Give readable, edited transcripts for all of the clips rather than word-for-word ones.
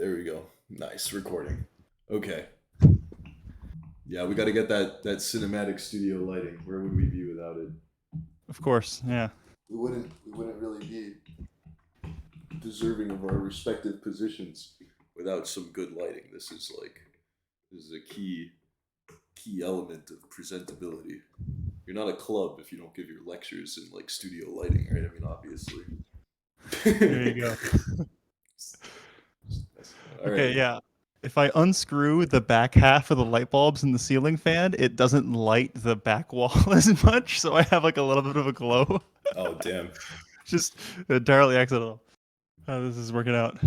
There we go. Nice recording. Okay. Yeah, we got to get that cinematic studio lighting. Where would we be without it? Of course, yeah. We wouldn't really be deserving of our respective positions without some good lighting. This is a key element of presentability. You're not a club if you don't give your lectures in like studio lighting, right? I mean, obviously. There you go. Okay, yeah. If I unscrew the back half of the light bulbs in the ceiling fan, it doesn't light the back wall as much, so I have like a little bit of a glow. Oh, damn. Just entirely accidental. How this is working out.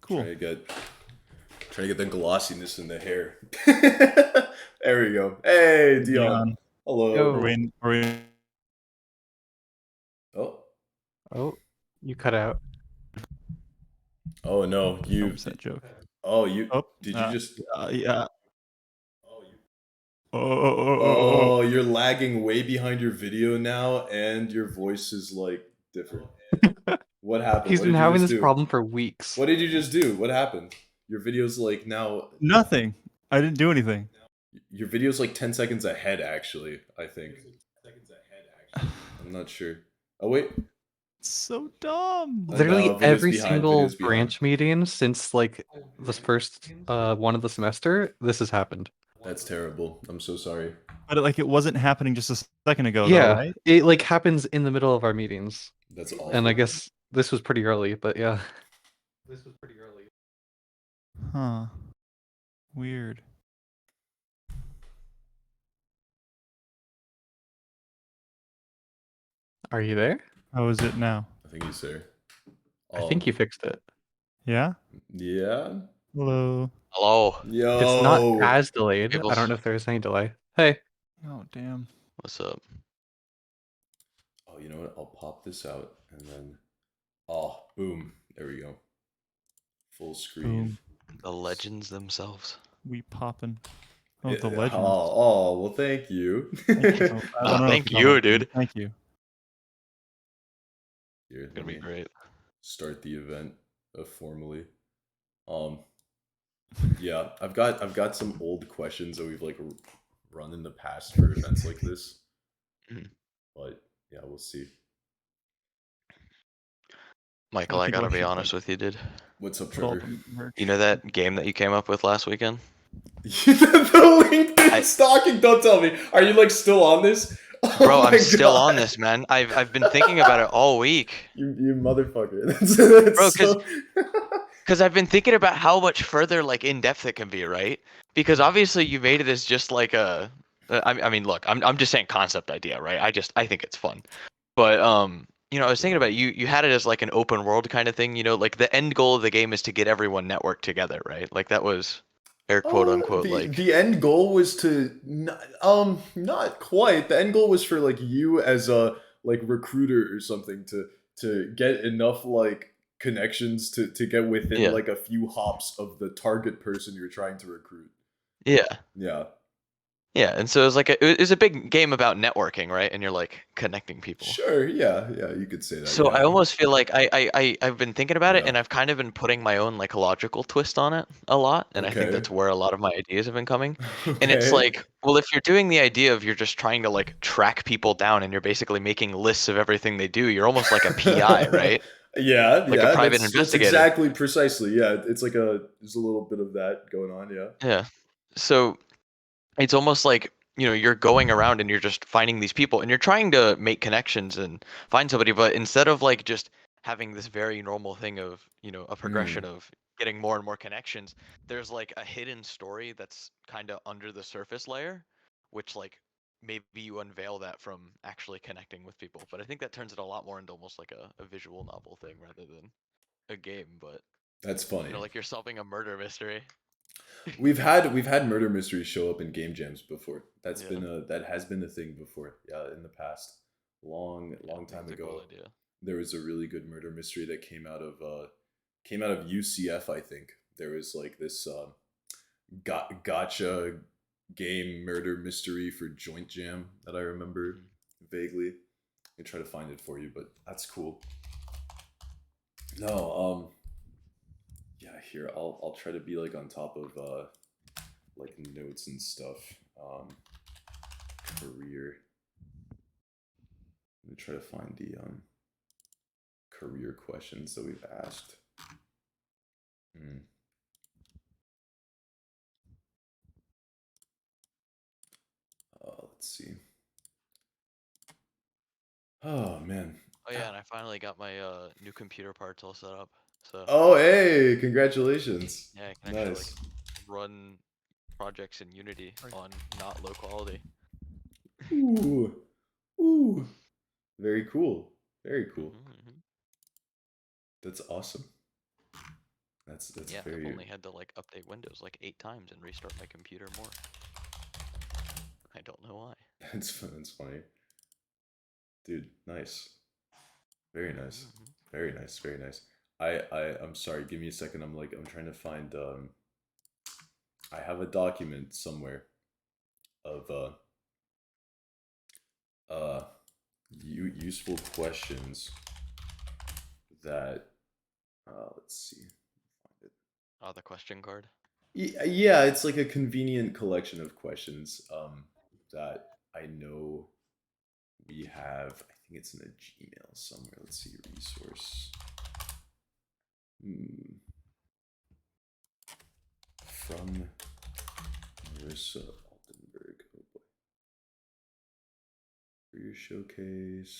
Cool. Trying to get the glossiness in the hair. There we go. Hey, Dion. Hello. Yo. Oh, you cut out. Oh no, you. That joke. Oh, you. Did you just? Yeah. Oh, you're lagging way behind your video now, and your voice is like different. What happened? He's been having this problem for weeks. What did you just do? What happened? Your video's like now. Nothing. I didn't do anything. Your video's like 10 seconds ahead, actually. I think. I'm not sure. Oh wait. It's so dumb. Literally every single branch meeting since like the first one of the semester, this has happened. That's terrible. I'm so sorry. But it wasn't happening just a second ago. Yeah, though, right? It like happens in the middle of our meetings. That's awful. And I guess this was pretty early, but yeah. This was pretty early. Huh. Weird. Are you there? How is it now? I think he's there. I think you fixed it. Yeah? Yeah? Hello. Hello. Yo. It's not as delayed. I don't know if there's any delay. Hey. Oh, damn. What's up? Oh, you know what? I'll pop this out and then... Oh, boom. There we go. Full screen. Boom. The legends themselves. We poppin'. Oh, Yeah, the legends. Oh, well, thank you. Thank you, dude. Thank you. Here, It's gonna be great. Start the event formally. Yeah, I've got some old questions that we've like run in the past for events like this. But yeah, we'll see. Michael, I gotta be honest with you, dude. What's up, Trevor? You know that game that you came up with last weekend? The LinkedIn stalking. Don't tell me. Are you like still on this? Bro, I'm still on this, man. I've been thinking about it all week. You motherfucker. That's bro, because I've been thinking about how much further like in depth it can be, right? Because obviously you made it as just like a. I mean, look, I'm just saying concept idea, right? I think it's fun, but you know, I was thinking about you had it as like an open world kind of thing, you know, like the end goal of the game is to get everyone networked together, right? Like that was. Air quote unquote the end goal was to not quite. The end goal was for like you as a like recruiter or something to get enough like connections to get within like a few hops of the target person you're trying to recruit. Yeah, and so it was a big game about networking, right? And you're like connecting people. Sure, yeah, you could say that. So I almost feel like I've been thinking about it, and I've kind of been putting my own like logical twist on it a lot, and I think that's where a lot of my ideas have been coming. And it's like, well, if you're doing the idea of you're just trying to like track people down, and you're basically making lists of everything they do, you're almost like a PI, right? Yeah, like a private investigator. That's exactly, precisely. Yeah, it's like there's a little bit of that going on. Yeah. Yeah. So. It's almost like, you know, you're going around and you're just finding these people and you're trying to make connections and find somebody, but instead of like just having this very normal thing of, you know, a progression of getting more and more connections, there's like a hidden story that's kind of under the surface layer, which like maybe you unveil that from actually connecting with people. But I think that turns it a lot more into almost like a visual novel thing rather than a game. But that's funny. You know, like you're solving a murder mystery. We've had murder mysteries show up in game jams before. That has been a thing before. Yeah, in the past, long time ago, cool there was a really good murder mystery that came out of UCF. I think there was like this gotcha game murder mystery for Joint Jam that I remember vaguely. I try to find it for you, but that's cool. No, Yeah, here I'll try to be like on top of like notes and stuff. Career. Let me try to find the career questions that we've asked. Let's see. Oh man. Oh yeah, and I finally got my new computer parts all set up. So. Oh hey, congratulations. Yeah, I can actually Nice. like run projects in Unity on not low quality. Ooh. Ooh. Very cool. Very cool. That's awesome. That's yeah, very. I've only had to like update Windows like 8 times and restart my computer more. I don't know why. That's fun. That's funny. Dude, nice. Very nice. Very nice. Very nice. I'm sorry. Give me a second. I'm trying to find. I have a document somewhere of useful questions that let's see. Find it. Oh, the question card. Yeah, it's like a convenient collection of questions that I know we have. I think it's in a Gmail somewhere. Let's see, resource. From Marissa Altenberg. Oh boy. Career showcase.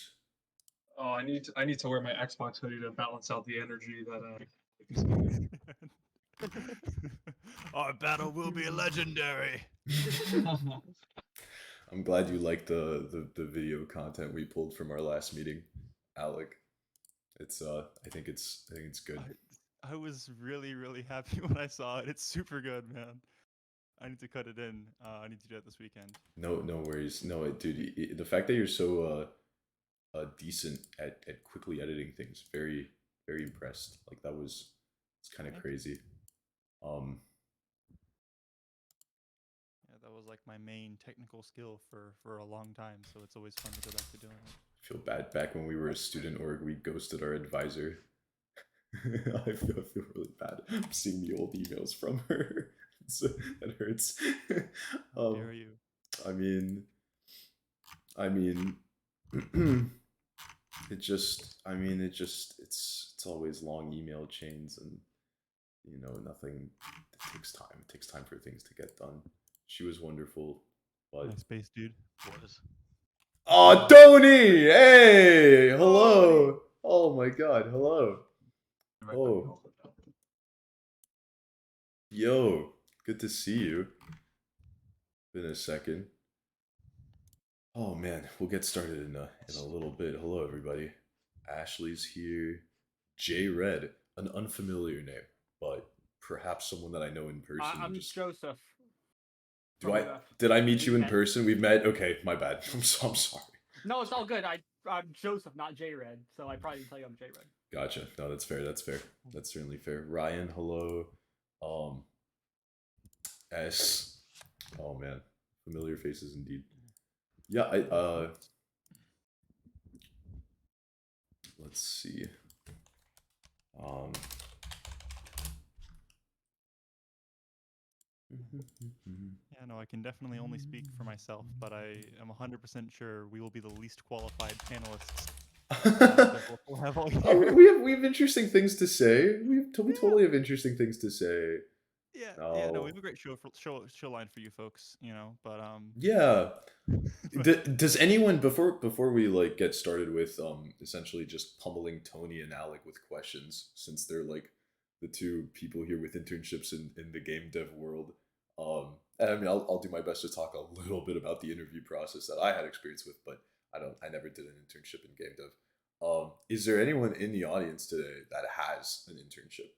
Oh, I need to wear my Xbox hoodie to balance out the energy that Our battle will be legendary. I'm glad you liked the video content we pulled from our last meeting, Alec. It's I think it's good. I was really happy when I saw it. It's super good, man. I need to cut it in. I need to do it this weekend. No worries. No, dude, the fact that you're so decent at quickly editing things, very impressed. Like it's kind of crazy. Yeah, that was like my main technical skill for a long time, so it's always fun to go back to doing it. I feel bad. Back when we were a student org, we ghosted our advisor. I feel really bad. I'm seeing the old emails from her. So that hurts. How dare you? I mean, it's always long email chains, and nothing. It takes time. It takes time for things to get done. She was wonderful, but nice space, dude. Was. Oh, Tony! Hey, hello. Oh my God, hello. Oh, yo, good to see you. Been a second. Oh man, we'll get started in a little bit. Hello, everybody. Ashley's here. J Red, an unfamiliar name, but perhaps someone that I know in person. I'm Joseph. Did I meet you in person? We've met. Okay, my bad. I'm sorry. No, it's all good. I'm Joseph, not J Red, so I probably didn't tell you I'm J Red. Gotcha. No, that's fair. That's certainly fair. Ryan, hello. S. Oh man, familiar faces indeed. Yeah, let's see. Yeah, no, I can definitely only speak for myself, but I am 100% sure we will be the least qualified panelists. We'll have all year. We have interesting things to say. We totally have interesting things to say. Yeah, no, we have a great show line for you folks, but yeah. Does anyone before we like get started with essentially just pummeling Tony and Alec with questions, since they're like the two people here with internships in the game dev world, and I mean I'll do my best to talk a little bit about the interview process that I had experience with, but I never did an internship in game dev. Is there anyone in the audience today that has an internship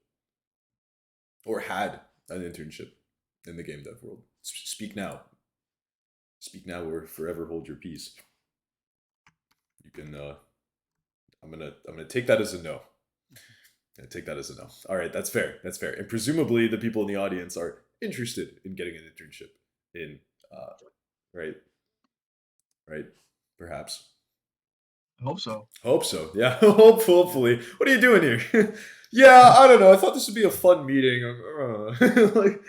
or had an internship in the game dev world? Speak now. Speak now or forever hold your peace. You can. I'm gonna take that as a no. Take that as a no. All right, that's fair. That's fair. And presumably the people in the audience are interested in getting an internship in, right, perhaps. I hope so. Hope so. Yeah. Hopefully. What are you doing here? Yeah, I don't know. I thought this would be a fun meeting. Like,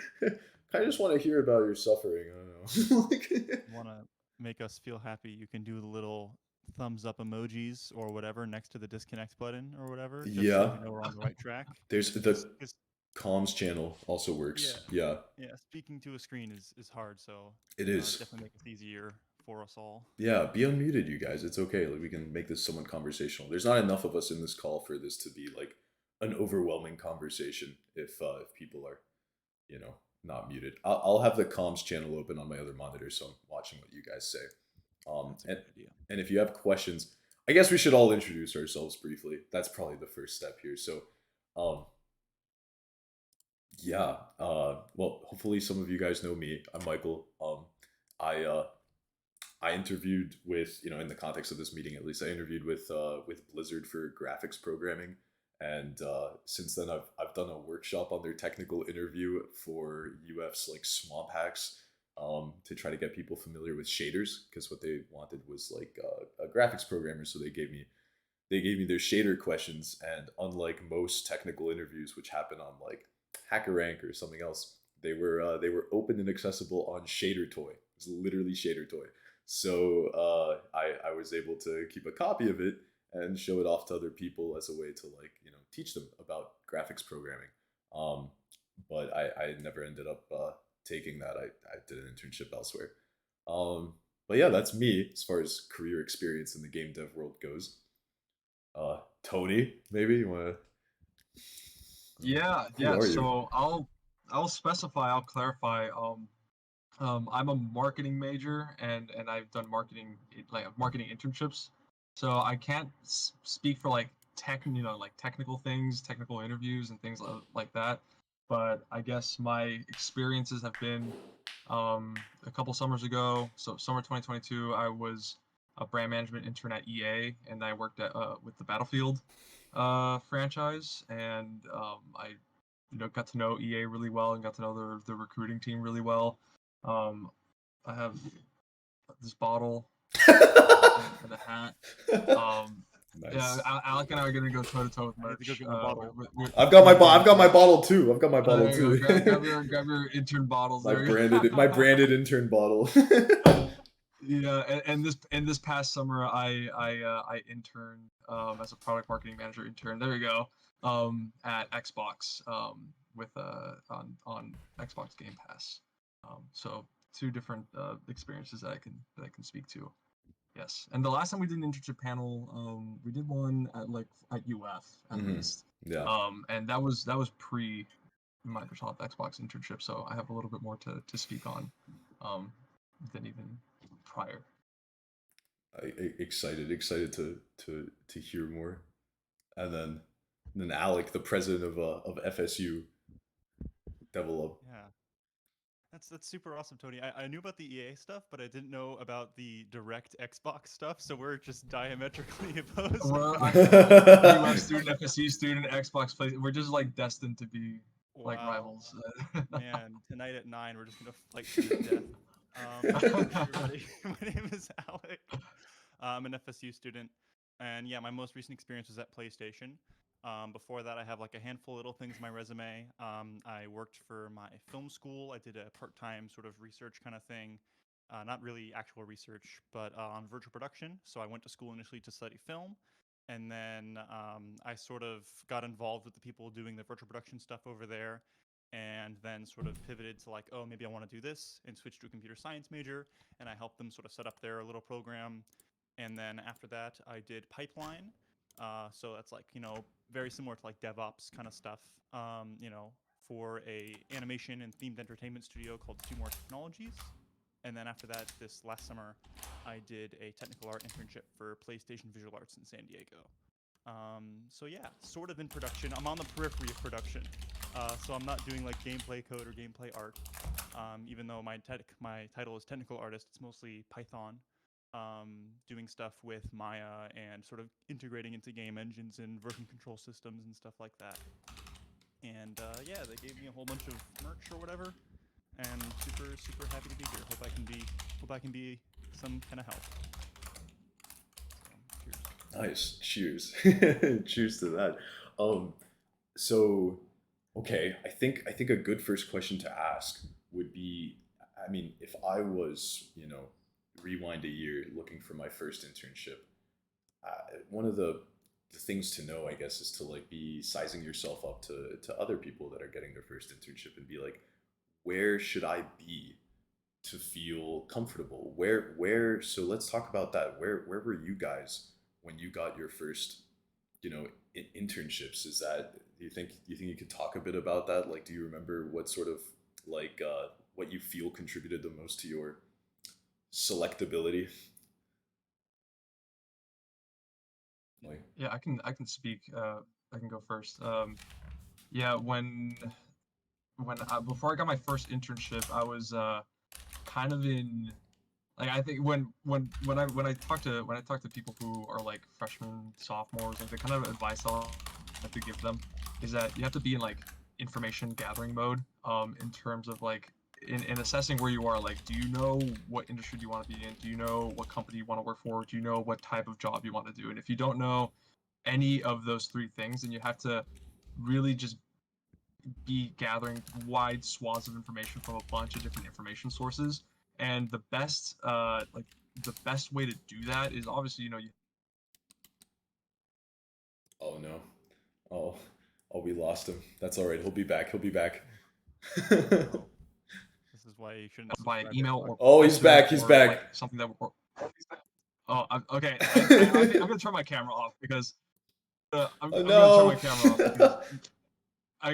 I just want to hear about your suffering. I don't know. Like, Want to make us feel happy? You can do the little thumbs up emojis or whatever next to the disconnect button or whatever, just so Yeah. we know we're on the right track. There's the comms channel also works. Yeah. Yeah, speaking to a screen is hard, so It is. definitely make it easier for us all. Yeah, be unmuted, you guys. It's okay. Like, we can make this somewhat conversational. There's not enough of us in this call for this to be like an overwhelming conversation if people are, you know, not muted. I'll have the comms channel open on my other monitor, so I'm watching what you guys say. And if you have questions, I guess we should all introduce ourselves briefly. That's probably the first step here. So, yeah. Well, hopefully some of you guys know me. I'm Michael. I interviewed with, you know, in the context of this meeting at least, I interviewed with Blizzard for graphics programming, and since then I've done a workshop on their technical interview for UF's like Swamp Hacks, to try to get people familiar with shaders, because what they wanted was like a graphics programmer, so they gave me their shader questions, and unlike most technical interviews which happen on like HackerRank or something else, they were open and accessible on Shader Toy. It's literally Shader Toy. So I was able to keep a copy of it and show it off to other people as a way to, like, you know, teach them about graphics programming. But I never ended up taking that. I did an internship elsewhere. But yeah, that's me as far as career experience in the game dev world goes. Tony, maybe you want to? Yeah. So I'll specify. I'll clarify. I'm a marketing major, and I've done marketing internships. So I can't speak for like technical things, technical interviews, and things like that. But I guess my experiences have been a couple summers ago. So summer 2022, I was a brand management intern at EA, and I worked at with the Battlefield franchise, and I got to know EA really well and got to know the recruiting team really well. I have this bottle and a hat. Nice. Yeah, Alec and I are gonna go toe to toe with merch. I've got my bottle too. I've got my bottle too. Grab your intern bottles. My branded intern bottle. Yeah, and this past summer I interned as a product marketing manager intern. There we go. At Xbox with on Xbox Game Pass. So two different experiences that I can speak to. Yes, and the last time we did an internship panel, we did one at UF at least. Yeah. And that was pre Microsoft Xbox internship, so I have a little bit more to speak on, than even prior. Excited to hear more, and then Alec, the president of FSU, develop. Yeah. That's super awesome, Tony. I knew about the EA stuff, but I didn't know about the direct Xbox stuff, so we're just diametrically opposed. UF student, FSU student, Xbox play. We're just like destined to be like rivals. Man, tonight at 9, we're just gonna fight to the death. Everybody, my name is Alec. I'm an FSU student, and yeah, my most recent experience was at PlayStation. Before that, I have like a handful of little things in my resume. I worked for my film school. I did a part-time sort of research kind of thing. Not really actual research, but on virtual production. So I went to school initially to study film. And then I sort of got involved with the people doing the virtual production stuff over there. And then sort of pivoted to like, oh, maybe I want to do this, and switched to a computer science major. And I helped them sort of set up their little program. And then after that, I did pipeline. So that's like, very similar to like DevOps kind of stuff, for a animation and themed entertainment studio called Two More Technologies. And then after that, this last summer, I did a technical art internship for PlayStation Visual Arts in San Diego. So yeah, sort of in production. I'm on the periphery of production. So I'm not doing like gameplay code or gameplay art. Even though my title is technical artist, it's mostly Python. Doing stuff with Maya and sort of integrating into game engines and version control systems and stuff like that. And yeah, they gave me a whole bunch of merch or whatever, and super happy to be here. Hope I can be some kind of help. So, cheers. Nice. Cheers. Cheers to that. So okay, I think a good first question to ask would be, I mean, if I was, rewind a year looking for my first internship, one of the things to know, I guess, is to like be sizing yourself up to other people that are getting their first internship and be like, where should I be to feel comfortable? So let's talk about that. Where were you guys when you got your first, internships? Is that, do you think you could talk a bit about that? Like, do you remember what sort of like what you feel contributed the most to your selectability? Like, Yeah, I can speak. I can go first. Yeah, before I got my first internship, I was kind of in, like, I think when I talk to people who are like freshmen, sophomores, like the kind of advice I'll have to give them is that you have to be in like information gathering mode, in terms of like in assessing where you are. Like, do you know what industry you want to be in? Do you know what company you want to work for? Do you know what type of job you want to do? And if you don't know any of those three things, then you have to really just be gathering wide swaths of information from a bunch of different information sources. And the best way to do that is obviously, you oh no, oh, oh, we lost him. That's all right. He'll be back. He'll be back. This is why you shouldn't via subscribe to email Alec. or Oh, he's message back. He's or back. like something that. Okay. I'm gonna turn my camera off because I'm Oh gonna turn my no. camera off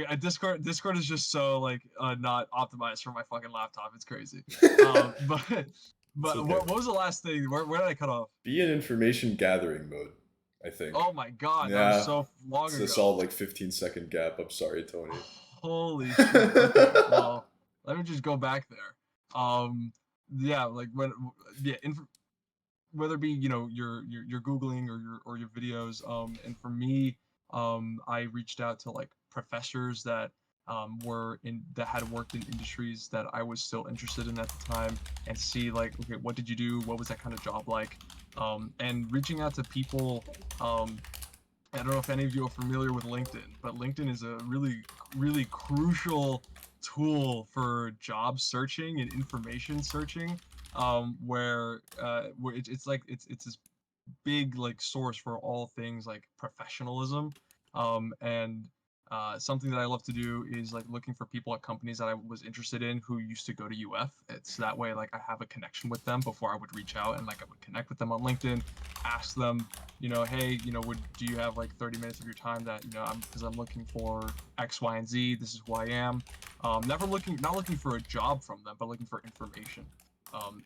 because Discord is just so like not optimized for my fucking laptop. It's crazy. But It's okay. what was the last thing? Where did I cut off? Be in information gathering mode, I think. Oh my god, that was Yeah. so long It's ago. a solid like 15-second gap. I'm sorry, Tony. Holy shit. Okay, well, let me just go back there. Yeah, like yeah, whether it be you're googling or your videos. And for me, I reached out to like professors that that had worked in industries that I was still interested in at the time, and see like, okay, what did you do, what was that kind of job like. And reaching out to people. I don't know if any of you are familiar with LinkedIn, but LinkedIn is a really crucial tool for job searching and information searching, where it's this big like source for all things like professionalism. And something that I love to do is like looking for people at companies that I was interested in who used to go to UF. It's that way like I have a connection with them before I would reach out, and like I would connect with them on LinkedIn, ask them, hey, do you have like 30 minutes of your time that, because I'm looking for X, Y, and Z. This is who I am. Not looking for a job from them, but looking for information.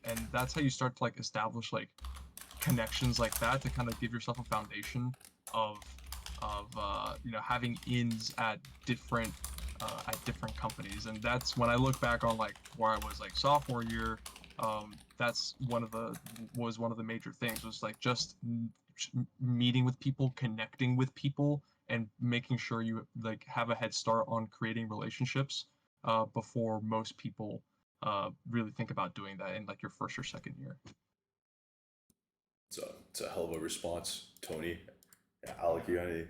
And that's how you start to like establish like connections like that to kind of give yourself a foundation of having ins at different companies. And that's when I look back on like where I was like sophomore year. That's one of the major things, was like just meeting with people, connecting with people, and making sure you like have a head start on creating relationships before most people really think about doing that in like your first or second year. It's a hell of a response, Tony. Yeah, Alec, you got any?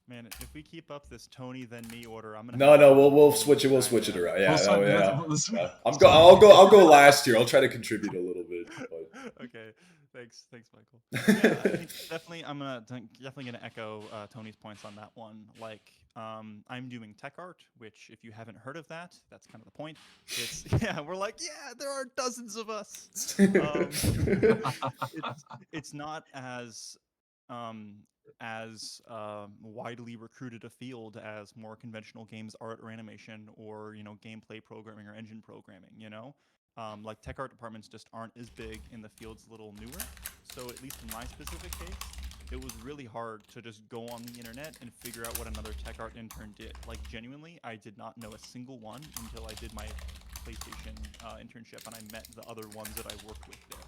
Man, if we keep up this Tony then me order, I'm gonna. No, have no, to we'll leave switch it. We'll time switch it now. around. Yeah, Well, so- oh, yeah, yeah. let's- Yeah. so- I'll go last here. I'll try to contribute a little bit. But Okay, thanks, Michael. Yeah, I think definitely definitely gonna echo Tony's points on that one. Like, I'm doing tech art, which if you haven't heard of that, that's kind of the point. It's yeah, we're like, yeah, there are dozens of us. It's not as widely recruited a field as more conventional games art or animation, or gameplay programming or engine programming. Like tech art departments just aren't as big, and the field's a little newer. So at least in my specific case, it was really hard to just go on the internet and figure out what another tech art intern did. Like genuinely, I did not know a single one until I did my PlayStation internship and I met the other ones that I worked with there.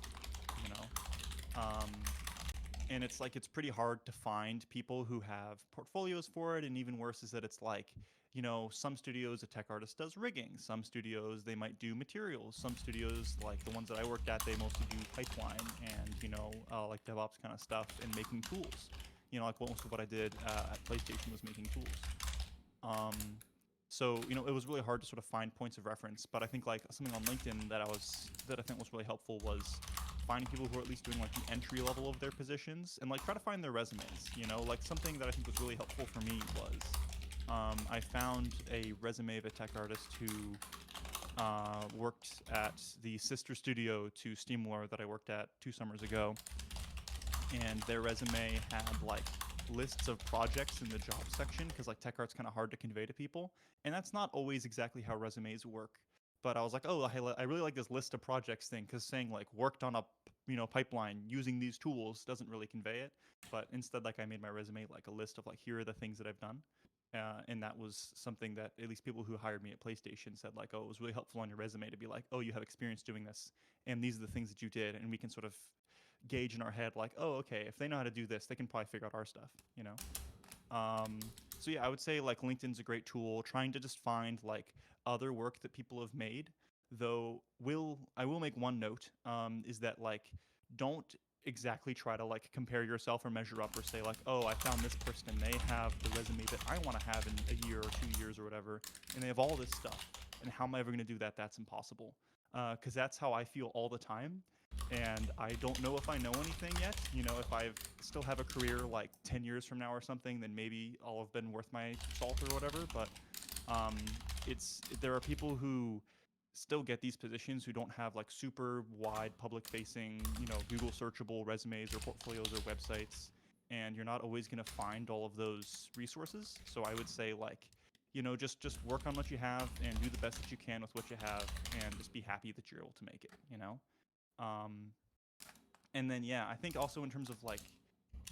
And it's like it's pretty hard to find people who have portfolios for it, and even worse is that it's like you know, some studios a tech artist does rigging, some studios they might do materials, some studios like the ones that I worked at they mostly do pipeline and you know like DevOps kind of stuff and making tools. You know, like most of what I did at PlayStation was making tools. Um, so you know, it was really hard to sort of find points of reference. But I think like something on LinkedIn that I think was really helpful was finding people who are at least doing like the entry level of their positions and like try to find their resumes. You know, like something that I think was really helpful for me was I found a resume of a tech artist who worked at the sister studio to Steamlore that I worked at 2 summers ago, and their resume had like lists of projects in the job section because like tech art's kind of hard to convey to people, and that's not always exactly how resumes work. But I was like, oh, I really like this list of projects thing because saying like worked on a pipeline using these tools doesn't really convey it. But instead, like I made my resume like a list of like here are the things that I've done. And that was something that at least people who hired me at PlayStation said like, oh, it was really helpful on your resume to be like, oh, you have experience doing this, and these are the things that you did, and we can sort of gauge in our head like, oh, okay, if they know how to do this, they can probably figure out our stuff, you know. So yeah, I would say like LinkedIn's a great tool. Trying to just find like other work that people have made. Though I will make one note is that like don't exactly try to like compare yourself or measure up or say like, oh, I found this person and they have the resume that I want to have in a year or 2 years or whatever, and they have all this stuff. And how am I ever going to do that? That's impossible. Because that's how I feel all the time. And I don't know if I know anything yet. You know, if I still have a career like 10 years from now or something, then maybe I'll have been worth my salt or whatever. But um, there are people who still get these positions who don't have like super wide public facing, you know, Google searchable resumes or portfolios or websites, and you're not always going to find all of those resources. So I would say like, you know, just work on what you have and do the best that you can with what you have, and just be happy that you're able to make it, you know. um, and then yeah, I think also in terms of like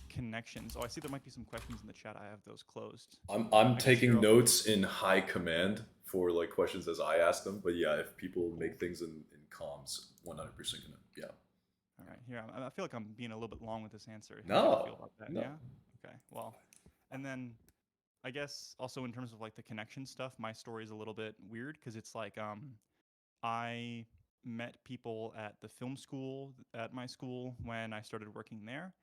connections. Oh, I see there might be some questions in the chat. I have those closed. I'm guess taking you're- notes in high command for like questions as I ask them. But yeah, if people make things in comms, 100% gonna yeah. All right, here I feel like I'm being a little bit long with this answer. How do No, you feel about that? no. Yeah. Okay. Well, and then I guess also in terms of like the connection stuff, my story is a little bit weird because it's like I met people at the film school at my school when I started working there.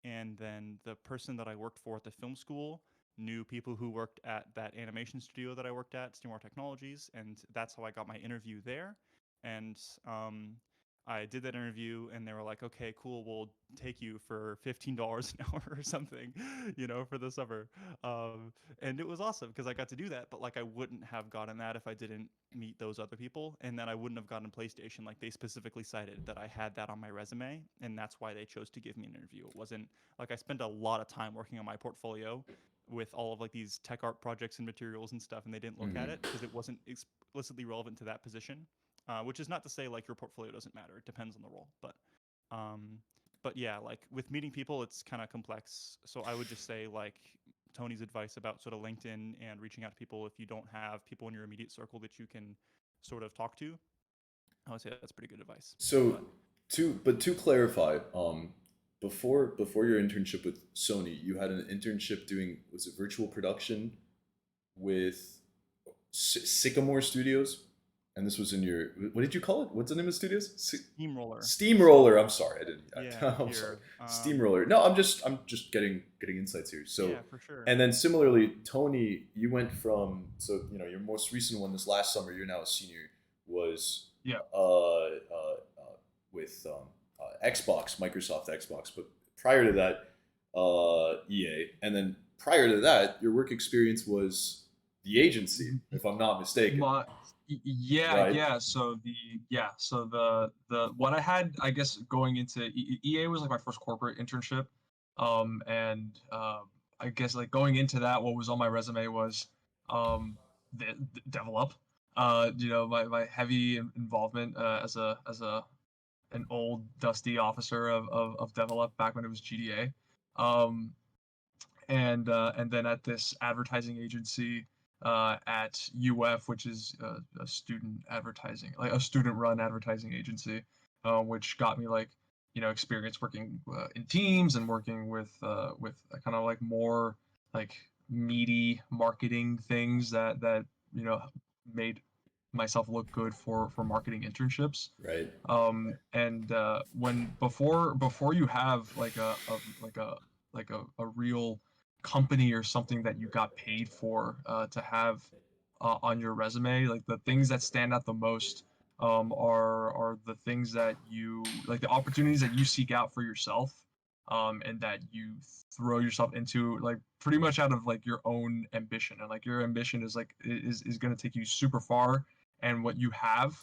And then the person that I worked for at the film school knew people who worked at that animation studio that I worked at, Steamrock Technologies. And that's how I got my interview there. And I did that interview and they were like, okay, cool, we'll take you for $15 an hour or something, you know, for the summer. And it was awesome because I got to do that, but like I wouldn't have gotten that if I didn't meet those other people, and then I wouldn't have gotten PlayStation. Like they specifically cited that I had that on my resume, and that's why they chose to give me an interview. It wasn't like I spent a lot of time working on my portfolio with all of like these tech art projects and materials and stuff, and they didn't look at it because it wasn't explicitly relevant to that position. Which is not to say like your portfolio doesn't matter. It depends on the role, but yeah, like with meeting people, it's kind of complex. So I would just say like Tony's advice about sort of LinkedIn and reaching out to people if you don't have people in your immediate circle that you can sort of talk to. I would say that's pretty good advice. So to clarify, before your internship with Sony, you had an internship doing, was it virtual production with Sycamore Studios? And this was in your, what did you call it? What's the name of the studios? Steamroller. Steamroller. I'm sorry, I didn't. Yeah, I'm here, sorry. Steamroller. No, I'm just getting insights here. So yeah, for sure. and then similarly, Tony, you went from, so you know, your most recent one this last summer, you're now a senior, was with Xbox, Microsoft Xbox, but prior to that, EA, and then prior to that, your work experience was the agency, if I'm not mistaken. Yeah, Right. yeah. So the what I had, I guess, going into EA was like my first corporate internship, and I guess like going into that, what was on my resume was develop. You know, my heavy involvement as an old dusty officer of develop back when it was GDA, and then at this advertising agency at UF, which is a student advertising, like a student-run advertising agency, which got me like, you know, experience working in teams and working with kind of like more like meaty marketing things that made myself look good for marketing internships. Right. And when before you have like a real company or something that you got paid for to have on your resume, like the things that stand out the most are the things that you like, the opportunities that you seek out for yourself, and that you throw yourself into, like pretty much out of like your own ambition, and like your ambition is like is going to take you super far, and what you have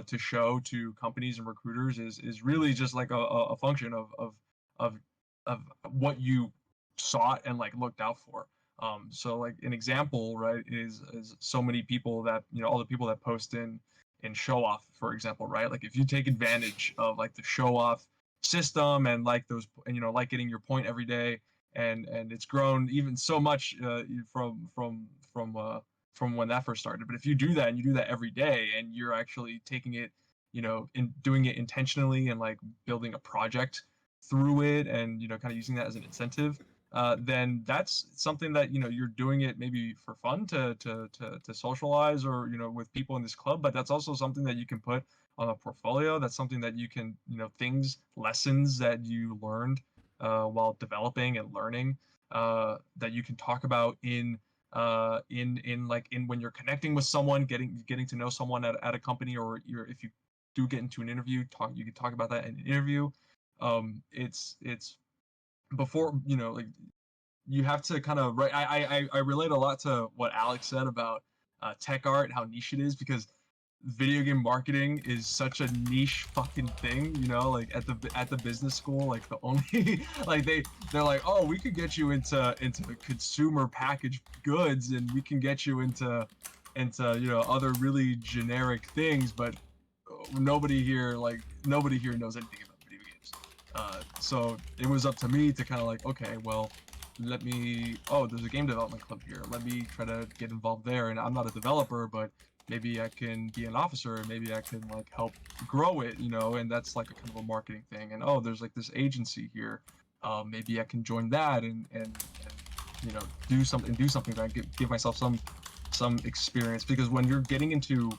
to show to companies and recruiters is really just like a function of of what you sought and like looked out for. So like an example, right, is so many people that, all the people that post in show off, for example, right? Like if you take advantage of like the show off system, and like those, and like getting your point every day, and it's grown even so much from when that first started. But if you do that, and you do that every day, and you're actually taking it, in doing it intentionally, and like building a project through it, and kind of using that as an incentive, then that's something that you're doing it maybe for fun, to socialize, or with people in this club, but that's also something that you can put on a portfolio. That's something that you can, lessons that you learned while developing and learning, that you can talk about in when you're connecting with someone, getting to know someone at a company, or if you do get into an interview, you can talk about that in an interview. It's before, like, you have to kind of, right. I relate a lot to what Alex said about tech art, how niche it is, because video game marketing is such a niche fucking thing, like at the business school, like the only like they're like, oh, we could get you into consumer packaged goods, and we can get you into other really generic things, but nobody here knows anything about video games. So it was up to me to kind of like, okay, well, there's a game development club here. Let me try to get involved there. And I'm not a developer, but maybe I can be an officer, and maybe I can like help grow it, and that's like a kind of a marketing thing. And there's like this agency here. Maybe I can join that, and do something that give myself some experience, because when you're getting into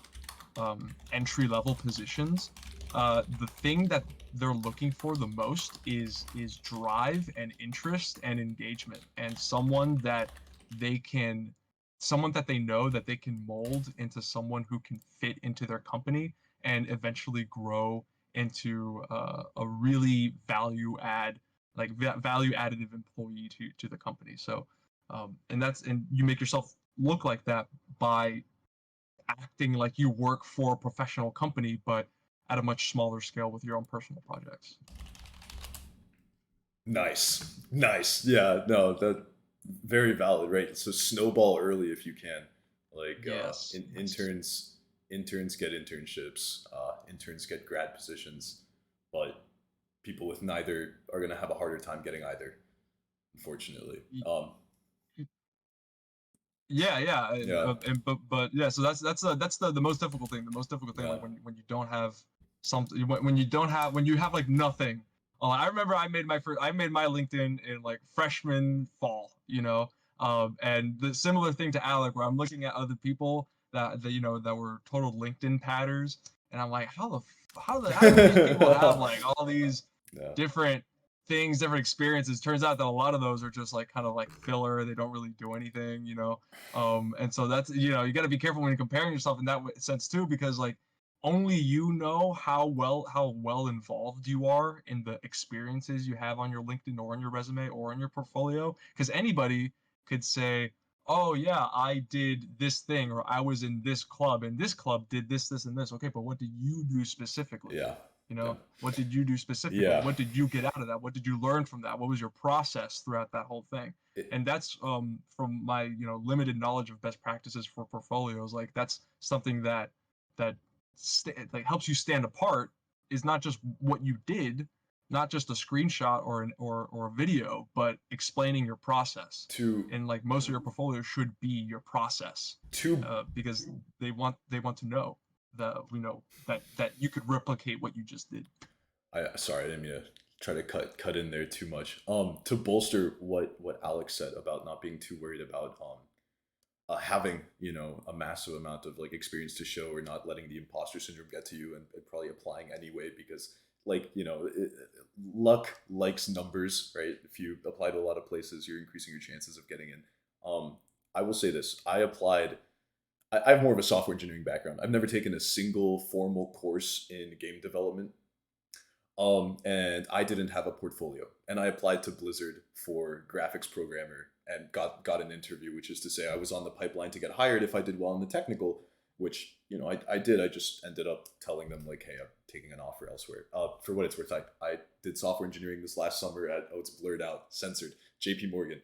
entry level positions, the thing that they're looking for the most is drive and interest and engagement, and someone that they know that they can mold into someone who can fit into their company, and eventually grow into a really value additive employee to the company. So and you make yourself look like that by acting like you work for a professional company, but at a much smaller scale with your own personal projects. Nice. Yeah, no, that very valid, right? So snowball early if you can. Like Yes. interns get internships, interns get grad positions, but people with neither are gonna have a harder time getting either, unfortunately. Yeah. But yeah, so that's the most difficult thing. The most difficult thing, Yeah. like when you don't have something, when you have like nothing. I remember I made my LinkedIn in like freshman fall, and the similar thing to Alec, where I'm looking at other people that were total LinkedIn patters, and I'm like, how do these people have like all these Yeah. different things, different experiences? Turns out that a lot of those are just like kind of like filler. They don't really do anything, and so that's, you got to be careful when you're comparing yourself in that sense too, because like only how well involved you are in the experiences you have on your LinkedIn or on your resume or on your portfolio, because anybody could say, oh yeah, I did this thing, or I was in this club, and this club did this, and this. Okay, but what did you do specifically? Yeah. What did you do specifically? Yeah. What did you get out of that? What did you learn from that? What was your process throughout that whole thing? And that's from my limited knowledge of best practices for portfolios. Like that's something that like helps you stand apart, is not just what you did, not just a screenshot or a video, but explaining your process. And like most of your portfolio should be your process, because they want to know that that you could replicate what you just did. Sorry, I didn't mean to try to cut in there too much. To bolster what Alex said about not being too worried about having a massive amount of like experience to show, or not letting the imposter syndrome get to you, and probably applying anyway, because like luck likes numbers, right? If you apply to a lot of places, you're increasing your chances of getting in. I will say this: I applied. I have more of a software engineering background. I've never taken a single formal course in game development. And I didn't have a portfolio, and I applied to Blizzard for graphics programmer and got an interview, which is to say I was on the pipeline to get hired if I did well in the technical, which I did. I just ended up telling them like, hey, I'm taking an offer elsewhere. For what it's worth, I did software engineering this last summer at it's blurred out, censored, JP Morgan.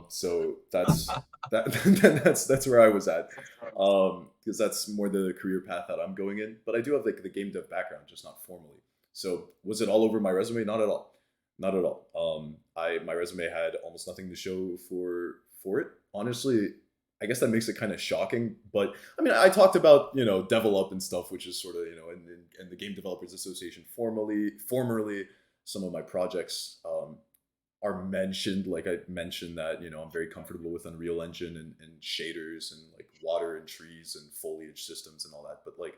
So that's that's where I was at, because that's more the career path that I'm going in. But I do have like the game dev background, just not formally. So was it all over my resume? Not at all. Not at all. My resume had almost nothing to show for it. Honestly, I guess that makes it kind of shocking. But I mean, I talked about develop and stuff, which is sort of in the Game Developers Association formerly some of my projects are mentioned. Like I mentioned that I'm very comfortable with Unreal Engine and shaders and like water and trees and foliage systems and all that. But like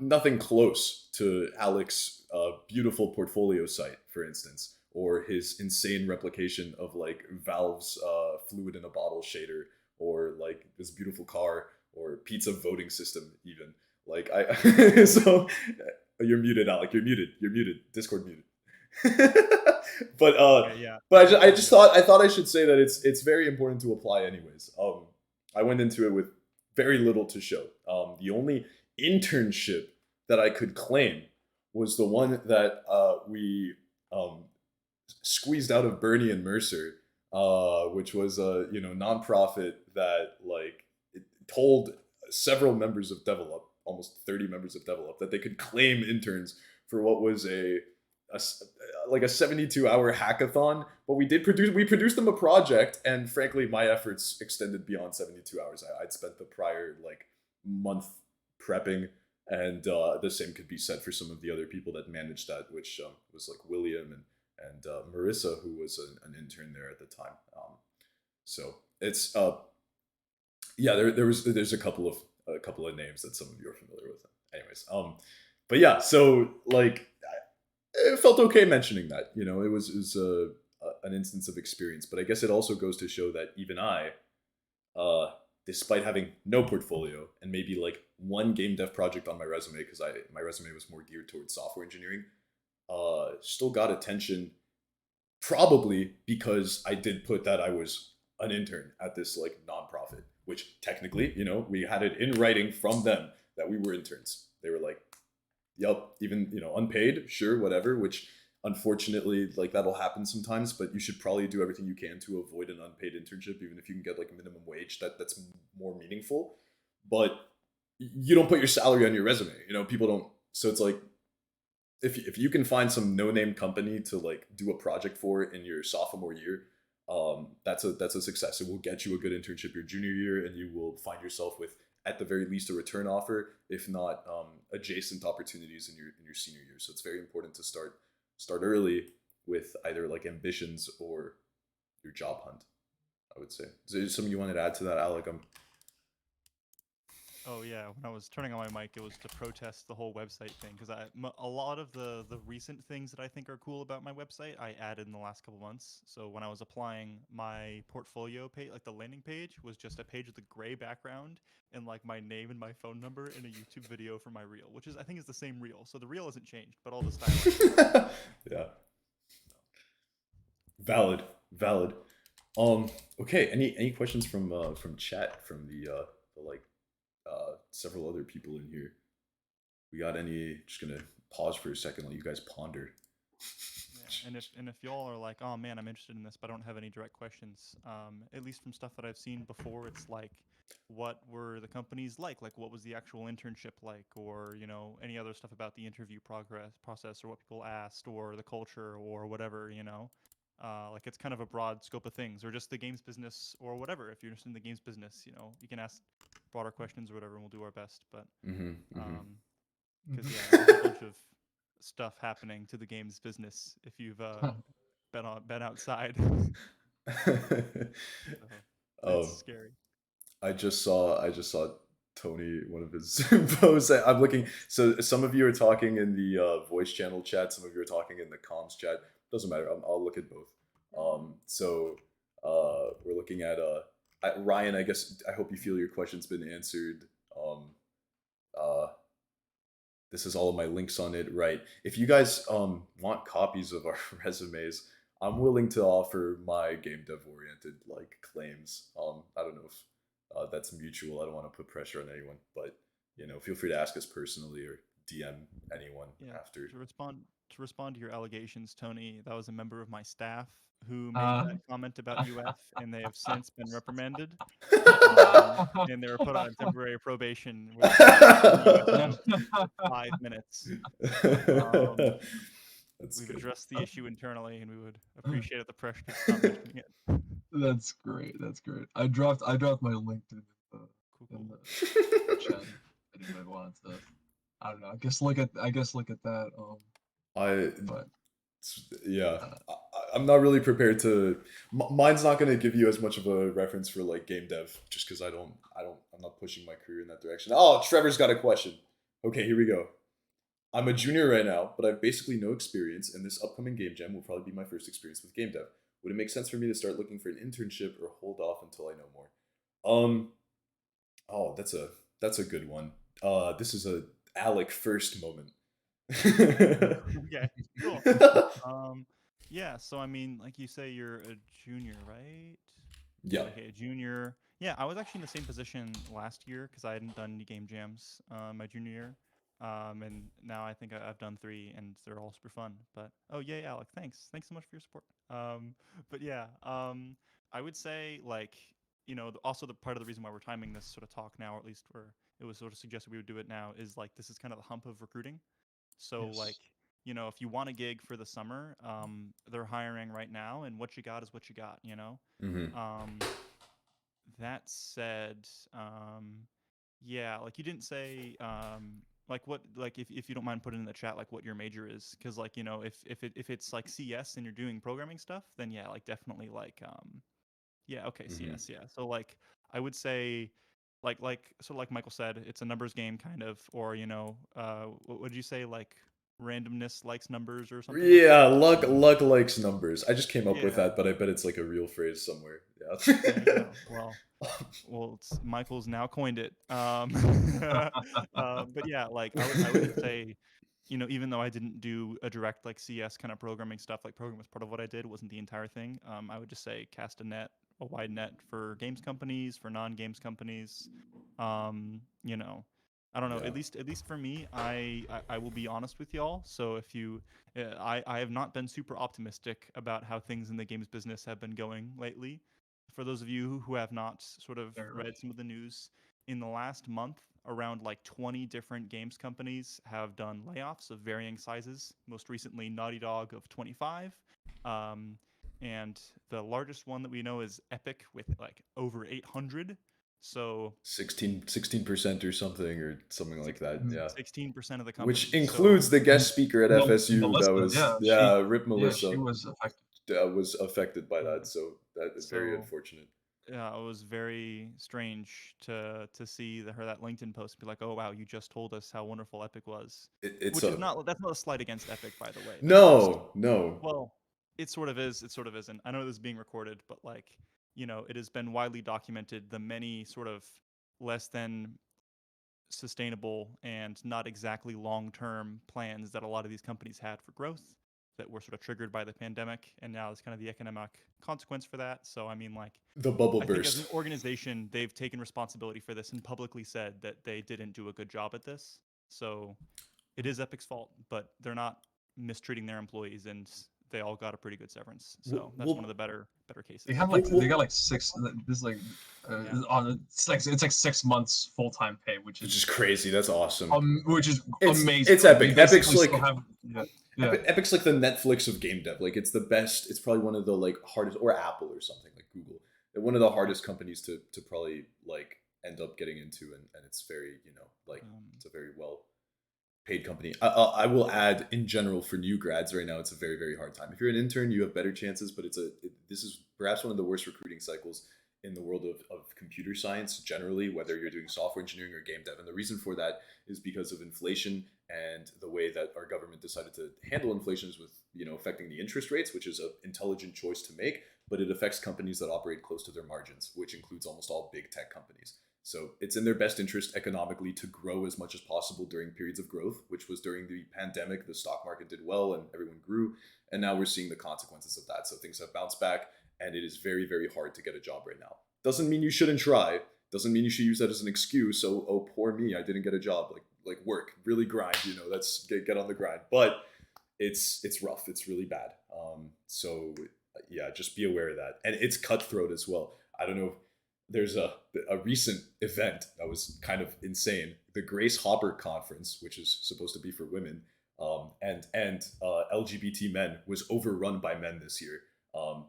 nothing close to Alec's beautiful portfolio site, for instance, or his insane replication of like Valve's fluid in a bottle shader, or like this beautiful car, or pizza voting system even. Like so you're muted, Alec. You're muted. Discord muted. But yeah. But I just thought I should say that it's very important to apply anyways. I went into it with very little to show. The only internship that I could claim was the one that we squeezed out of Bernie and Mercer, which was a nonprofit that like it told several members of Develop, almost 30 members of Develop, that they could claim interns for what was a 72-hour hackathon. But we produced them a project, and frankly my efforts extended beyond 72 hours. I'd spent the prior like month prepping, and the same could be said for some of the other people that managed that, which was like William and Marissa, who was an intern there at the time. So it's there's a couple of names that some of you are familiar with. Anyways, but yeah, so like it felt okay mentioning that. It was an instance of experience, but I guess it also goes to show that even I, despite having no portfolio and maybe like one game dev project on my resume, because my resume was more geared towards software engineering, still got attention, probably because I did put that I was an intern at this like nonprofit, which technically, we had it in writing from them that we were interns. They were like, yep, even unpaid, sure, whatever, which unfortunately like that'll happen sometimes, but you should probably do everything you can to avoid an unpaid internship, even if you can get like a minimum wage that's more meaningful. But you don't put your salary on your resume. People don't. So it's like if you can find some no-name company to like do a project for in your sophomore year, that's a success. It will get you a good internship your junior year, and you will find yourself with, at the very least, a return offer, if not adjacent opportunities in your senior year. So it's very important to start early with either like ambitions or your job hunt, I would say. Is there something you wanted to add to that, Alec? Oh yeah, when I was turning on my mic, it was to protest the whole website thing, because a lot of the recent things that I think are cool about my website, I added in the last couple months. So when I was applying, my portfolio page, like the landing page, was just a page with a gray background and like my name and my phone number and a YouTube video for my reel, which I think is the same reel. So the reel hasn't changed, but all the styling. Yeah. Valid. Okay. Any questions from chat, from the like several other people in here? We got any? Just gonna pause for a second, let you guys ponder. Yeah, and if y'all are like, oh man, I'm interested in this, but I don't have any direct questions, at least from stuff that I've seen before, it's like, what were the companies like? Like, what was the actual internship like? Or, any other stuff about the interview process, or what people asked, or the culture, or whatever, like it's kind of a broad scope of things, or just the games business, or whatever. If you're interested in the games business, you can ask broader questions or whatever, and we'll do our best. But because there's a bunch of stuff happening to the games business if you've been outside. So, it's Oh, scary. I just saw Tony, one of his posts. I'm looking. So some of you are talking in the voice channel chat. Some of you are talking in the comms chat. Doesn't matter. I'll look at both. So we're looking at Ryan. I guess I hope you feel your question's been answered. Uh, this is all of my links on it, right? If you guys want copies of our resumes, I'm willing to offer my game dev oriented like claims. I don't know if that's mutual. I don't want to put pressure on anyone, but feel free to ask us personally or DM anyone Yeah. after. To respond to your allegations, Tony, that was a member of my staff who made Uh, that comment about UF, and they have since been reprimanded, and they were put on temporary probation with UF for 5 minutes. That's We've good. addressed the issue internally, and we would appreciate it the pressure to stop mentioning it. That's great. That's great. I dropped my LinkedIn Cool, in cool. the chat. If anybody wanted to, I don't know. I guess look at that. I But yeah. I'm not really prepared to. Mine's not going to give you as much of a reference for like game dev, just because I'm not pushing my career in that direction. Oh, Trevor's got a question. Okay, here we go. I'm a junior right now, but I have basically no experience, and this upcoming game jam will probably be my first experience with game dev. Would it make sense for me to start looking for an internship or hold off until I know more? Oh, that's a good one. This is a Alec first moment. Okay, cool. Yeah, so I mean, like you say, you're a junior, right? Yeah. Okay, a junior. Yeah, I was actually in the same position last year because I hadn't done any game jams my junior year. And now I think I've done 3, and they're all super fun. But oh yay, Alec, thanks so much for your support. But yeah, I would say like also the part of the reason why we're timing this sort of talk now, or at least where it was sort of suggested we would do it now, is like this is kind of the hump of recruiting. So yes. like if you want a gig for the summer, they're hiring right now, and what you got is what you got. Mm-hmm. That said, yeah, like you didn't say like what like if you don't mind putting in the chat like what your major is, because like if it's like CS and you're doing programming stuff, then yeah, like definitely like yeah, okay, Mm-hmm. CS, yeah. So like I would say like Michael said, it's a numbers game kind of, or what would you say, like randomness likes numbers or something like Yeah, that? luck likes numbers. I just came up with Yeah, that, but I bet it's like a real phrase somewhere. there you Yeah. go. Well, Michael's now coined it. But yeah, like I would just say, even though I didn't do a direct like CS kind of programming stuff, like programming was part of what I did, wasn't the entire thing. I would just say cast a wide net for games companies, for non-games companies. You know, I don't know. Yeah. At least for me, I will be honest with y'all. So if you, I have not been super optimistic about how things in the games business have been going lately. For those of you who have not sort of read some of the news, in the last month, around like 20 different games companies have done layoffs of varying sizes. Most recently, Naughty Dog of 25. And the largest one that we know is Epic with like over 800. So 16% or something like that. Yeah. 16% of the company. Which includes the guest speaker at FSU that was Rip she Melissa was affected. was affected by that. So that is very So unfortunate. yeah, it was very strange to see her that LinkedIn post and be like, "Oh wow, you just told us how wonderful Epic was," It's which is not that's not a slight against Epic, by the way. That's just, no. well, it sort of is. It sort of isn't. I know this is being recorded, but like it has been widely documented the many sort of less than sustainable and not exactly long-term plans that a lot of these companies had for growth that were sort of triggered by the pandemic, and now it's kind of the economic consequence for that. So I mean, like, The bubble I think as an burst. organization, they've taken responsibility for this and publicly said that they didn't do a good job at this. So it is Epic's fault, but they're not mistreating their employees, and they all got a pretty good severance. So that's one of the better cases. They got like 6. This is like it's like 6 months full time pay, which Which is is crazy. That's awesome. which is It's amazing. Epic. They Epic's basically like still have, yeah. Epic's like the Netflix of game dev. Like it's the best. It's probably one of the like hardest, or Apple or something like Google. They're one of the hardest companies to probably like end up getting into, and it's very like it's a very well paid company. I will add, in general, for new grads right now, it's a very, very hard time. If you're an intern, you have better chances, but this is perhaps one of the worst recruiting cycles in the world of computer science generally, whether you're doing software engineering or game dev. And the reason for that is because of inflation and the way that our government decided to handle inflation is with, affecting the interest rates, which is an intelligent choice to make, but it affects companies that operate close to their margins, which includes almost all big tech companies. So it's in their best interest economically to grow as much as possible during periods of growth, which was during the pandemic. The stock market did well and everyone grew. And now we're seeing the consequences of that. So things have bounced back and it is very, very hard to get a job right now. Doesn't mean you shouldn't try. Doesn't mean you should use that as an excuse. So, oh, poor me, I didn't get a job. Like work, really grind, that's get on the grind. But it's rough. It's really bad. So yeah, just be aware of that. And it's cutthroat as well. I don't know. There's a recent event that was kind of insane. The Grace Hopper Conference, which is supposed to be for women, and LGBT men, was overrun by men this year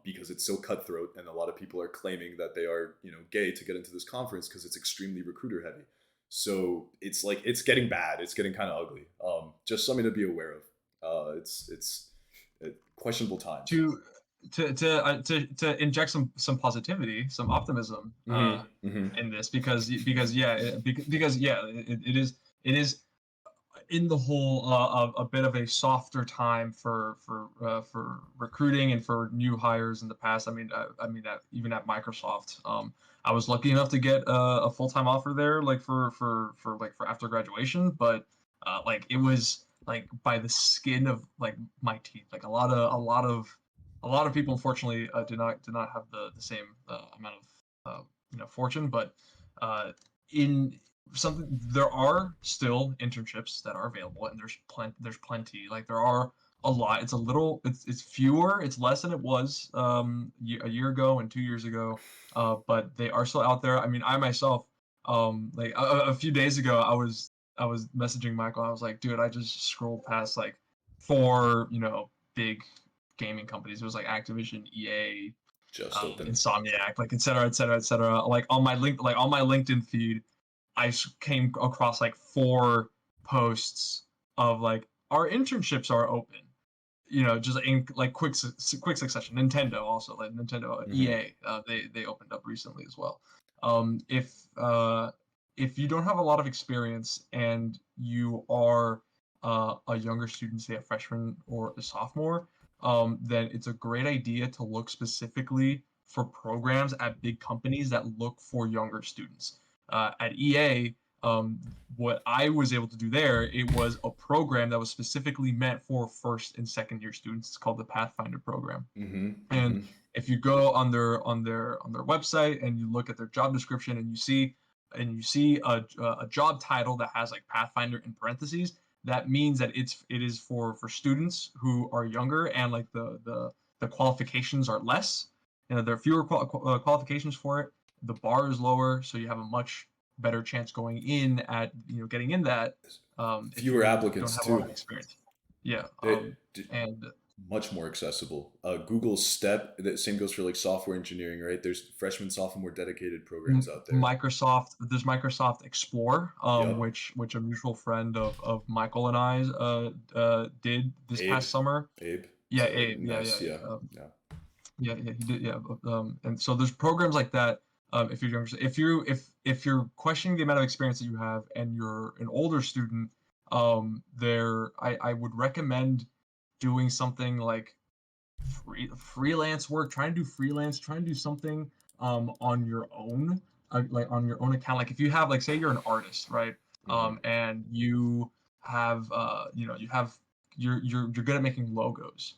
because it's so cutthroat, and a lot of people are claiming that they are gay to get into this conference because it's extremely recruiter heavy. So it's getting bad. It's getting kind of ugly. Just something to be aware of. It's questionable times. To inject some positivity, some optimism in this because it is in the whole a bit of a softer time for recruiting and for new hires in the past. I mean even at Microsoft, I was lucky enough to get a full-time offer there, for after graduation, but it was by the skin of my teeth. A lot of people, unfortunately, did not have the same amount of fortune, but there are still internships that are available, and there's plenty. There are a lot. It's fewer. It's less than it was a year ago and 2 years ago, but they are still out there. I mean, I myself, a few days ago, I was messaging Michael. I was like, dude, I just scrolled past 4 big gaming companies. It was Activision, EA, Insomniac, et cetera, et cetera, et cetera. On my LinkedIn feed, I came across 4 posts of our internships are open. Just in quick succession. Nintendo also, EA, they opened up recently as well. If you don't have a lot of experience and you are a younger student, say a freshman or a sophomore, then it's a great idea to look specifically for programs at big companies that look for younger students. At EA, what I was able to do there, it was a program that was specifically meant for first and second year students. It's called the Pathfinder program. And if you go on their website and you look at their job description and you see a job title that has Pathfinder in parentheses, that means that it is for students who are younger and the qualifications are less. There are fewer qualifications for it. The bar is lower, so you have a much better chance going in at getting in that. Fewer applicants don't have a lot of experience. Yeah, and much more accessible. Google STEP, the same goes for software engineering, right? There's freshman, sophomore dedicated programs out there. There's Microsoft Explore, which a mutual friend of Michael and I did this past summer. Abe. Yeah, Abe. Nice. Yeah, he did. Yeah, and so there's programs like that. If you're younger, if you're questioning the amount of experience that you have and you're an older student, I would recommend doing something like freelance work. Try and do freelance. Try and do something on your own, on your own account. If you have say you're an artist, right? And you have you're good at making logos.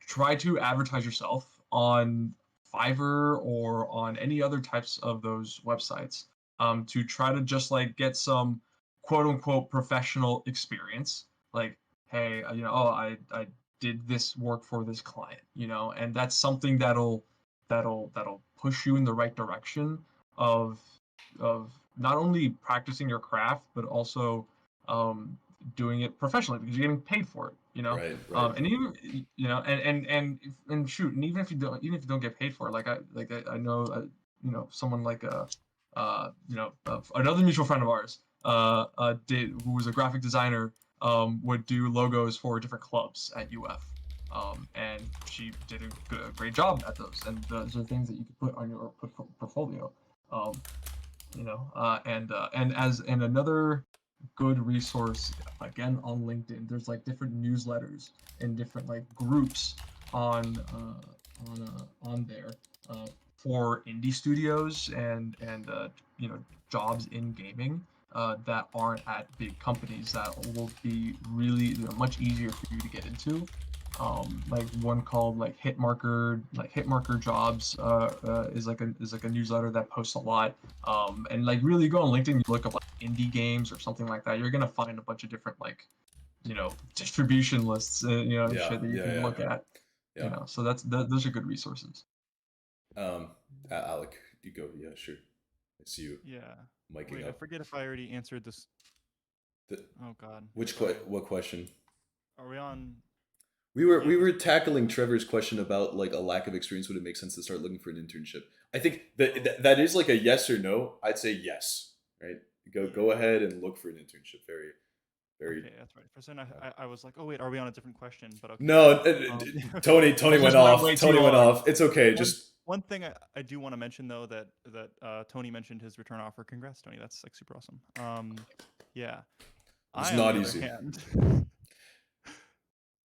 Try to advertise yourself on Fiverr or on any other types of those websites to try to just get some quote unquote professional experience. Hey, I did this work for this client, and that's something that'll push you in the right direction of not only practicing your craft but also doing it professionally because you're getting paid for it. Right. And even and shoot, and even if you don't get paid for it, I know someone another mutual friend of ours who was a graphic designer would do logos for different clubs at UF. And she did a great job at those, and those are things that you could put on your portfolio. And another good resource, again, on LinkedIn, there's like different newsletters and different like groups on there for indie studios and jobs in gaming that aren't at big companies that will be really much easier for you to get into. Like one called like Hitmarker Jobs is like a newsletter that posts a lot. And like really go on LinkedIn, you look up like indie games or something like that, you're gonna find a bunch of different like distribution lists, shit that you can look at. So those are good resources. Alec, you go. Yeah, sure. I see you. Yeah. Miking Wait, up. I forget if I already answered this. Oh God. What question? Are we on? We were tackling Trevor's question about like a lack of experience. Would it make sense to start looking for an internship? I think that is like a yes or no. I'd say yes. Right. Go ahead and look for an internship. Very. Okay, that's right. For a second, I was like, oh wait, are we on a different question? But okay. No, Tony went off. Tony went off. It's okay. One thing I do want to mention though that Tony mentioned his return offer. Congrats, Tony. That's like super awesome. Yeah. It's not easy.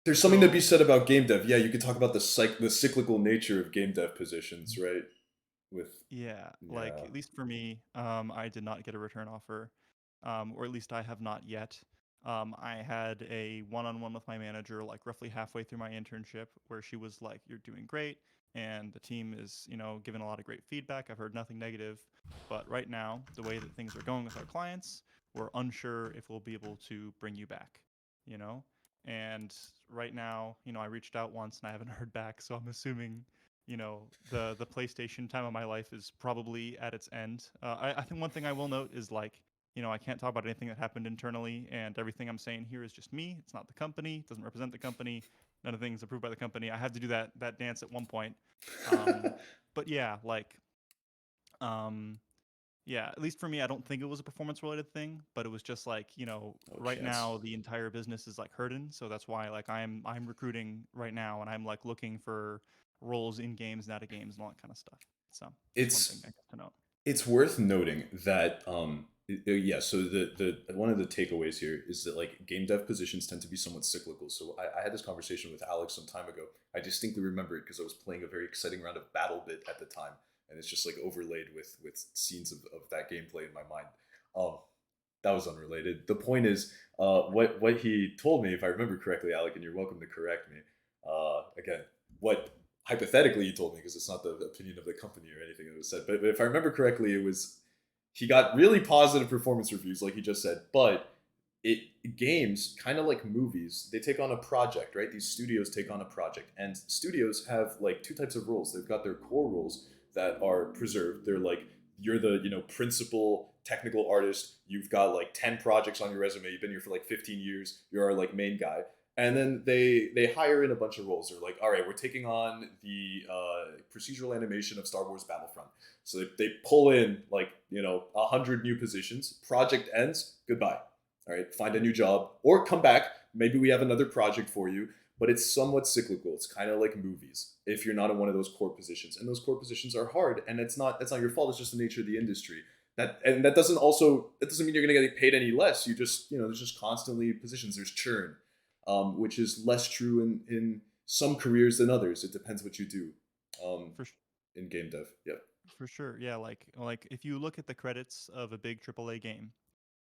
There's something to be said about game dev. Yeah, you could talk about the cyclical nature of game dev positions, right? Like at least for me, I did not get a return offer, or at least I have not yet. I had a one-on-one with my manager like roughly halfway through my internship where she was like, "You're doing great, and the team is, giving a lot of great feedback. I've heard nothing negative, but right now, the way that things are going with our clients, we're unsure if we'll be able to bring you back, you know." And right now, I reached out once and I haven't heard back, so I'm assuming, the PlayStation time of my life is probably at its end. I think one thing I will note is like, I can't talk about anything that happened internally, and everything I'm saying here is just me. It's not the company. It doesn't represent the company. None of the things approved by the company. I had to do that dance at one point. But yeah, like, yeah, at least for me, I don't think it was a performance related thing, but it was just like, right now the entire business is like hurting. So that's why like I'm recruiting right now, and I'm like looking for roles in games and out of games and all that kind of stuff. So it's one thing I guess to note. It's worth noting that yeah, so the one of the takeaways here is that like game dev positions tend to be somewhat cyclical. So I had this conversation with Alex some time ago. I distinctly remember it because I was playing a very exciting round of BattleBit at the time, and it's just like overlaid with scenes of that gameplay in my mind. That was unrelated. The point is, what he told me, if I remember correctly, Alec, and you're welcome to correct me. Again, what hypothetically he told me, because it's not the opinion of the company or anything that was said, but if I remember correctly, it was he got really positive performance reviews, like he just said, but games, kind of like movies, they take on a project, right? These studios take on a project, and studios have like two types of roles. They've got their core roles that are preserved. They're like, you're the principal technical artist. You've got like 10 projects on your resume. You've been here for like 15 years. You're our like main guy. And then they hire in a bunch of roles. They're like, all right, we're taking on the procedural animation of Star Wars Battlefront. So they pull in like 100 new positions. Project ends, goodbye. All right, find a new job or come back. Maybe we have another project for you. But it's somewhat cyclical. It's kind of like movies. If you're not in one of those core positions, and those core positions are hard, and that's not your fault. It's just the nature of the industry. That doesn't mean you're gonna get paid any less. You just there's just constantly positions. There's churn. Which is less true in some careers than others. It depends what you do in game dev. Yeah. For sure. Yeah, like if you look at the credits of a big AAA game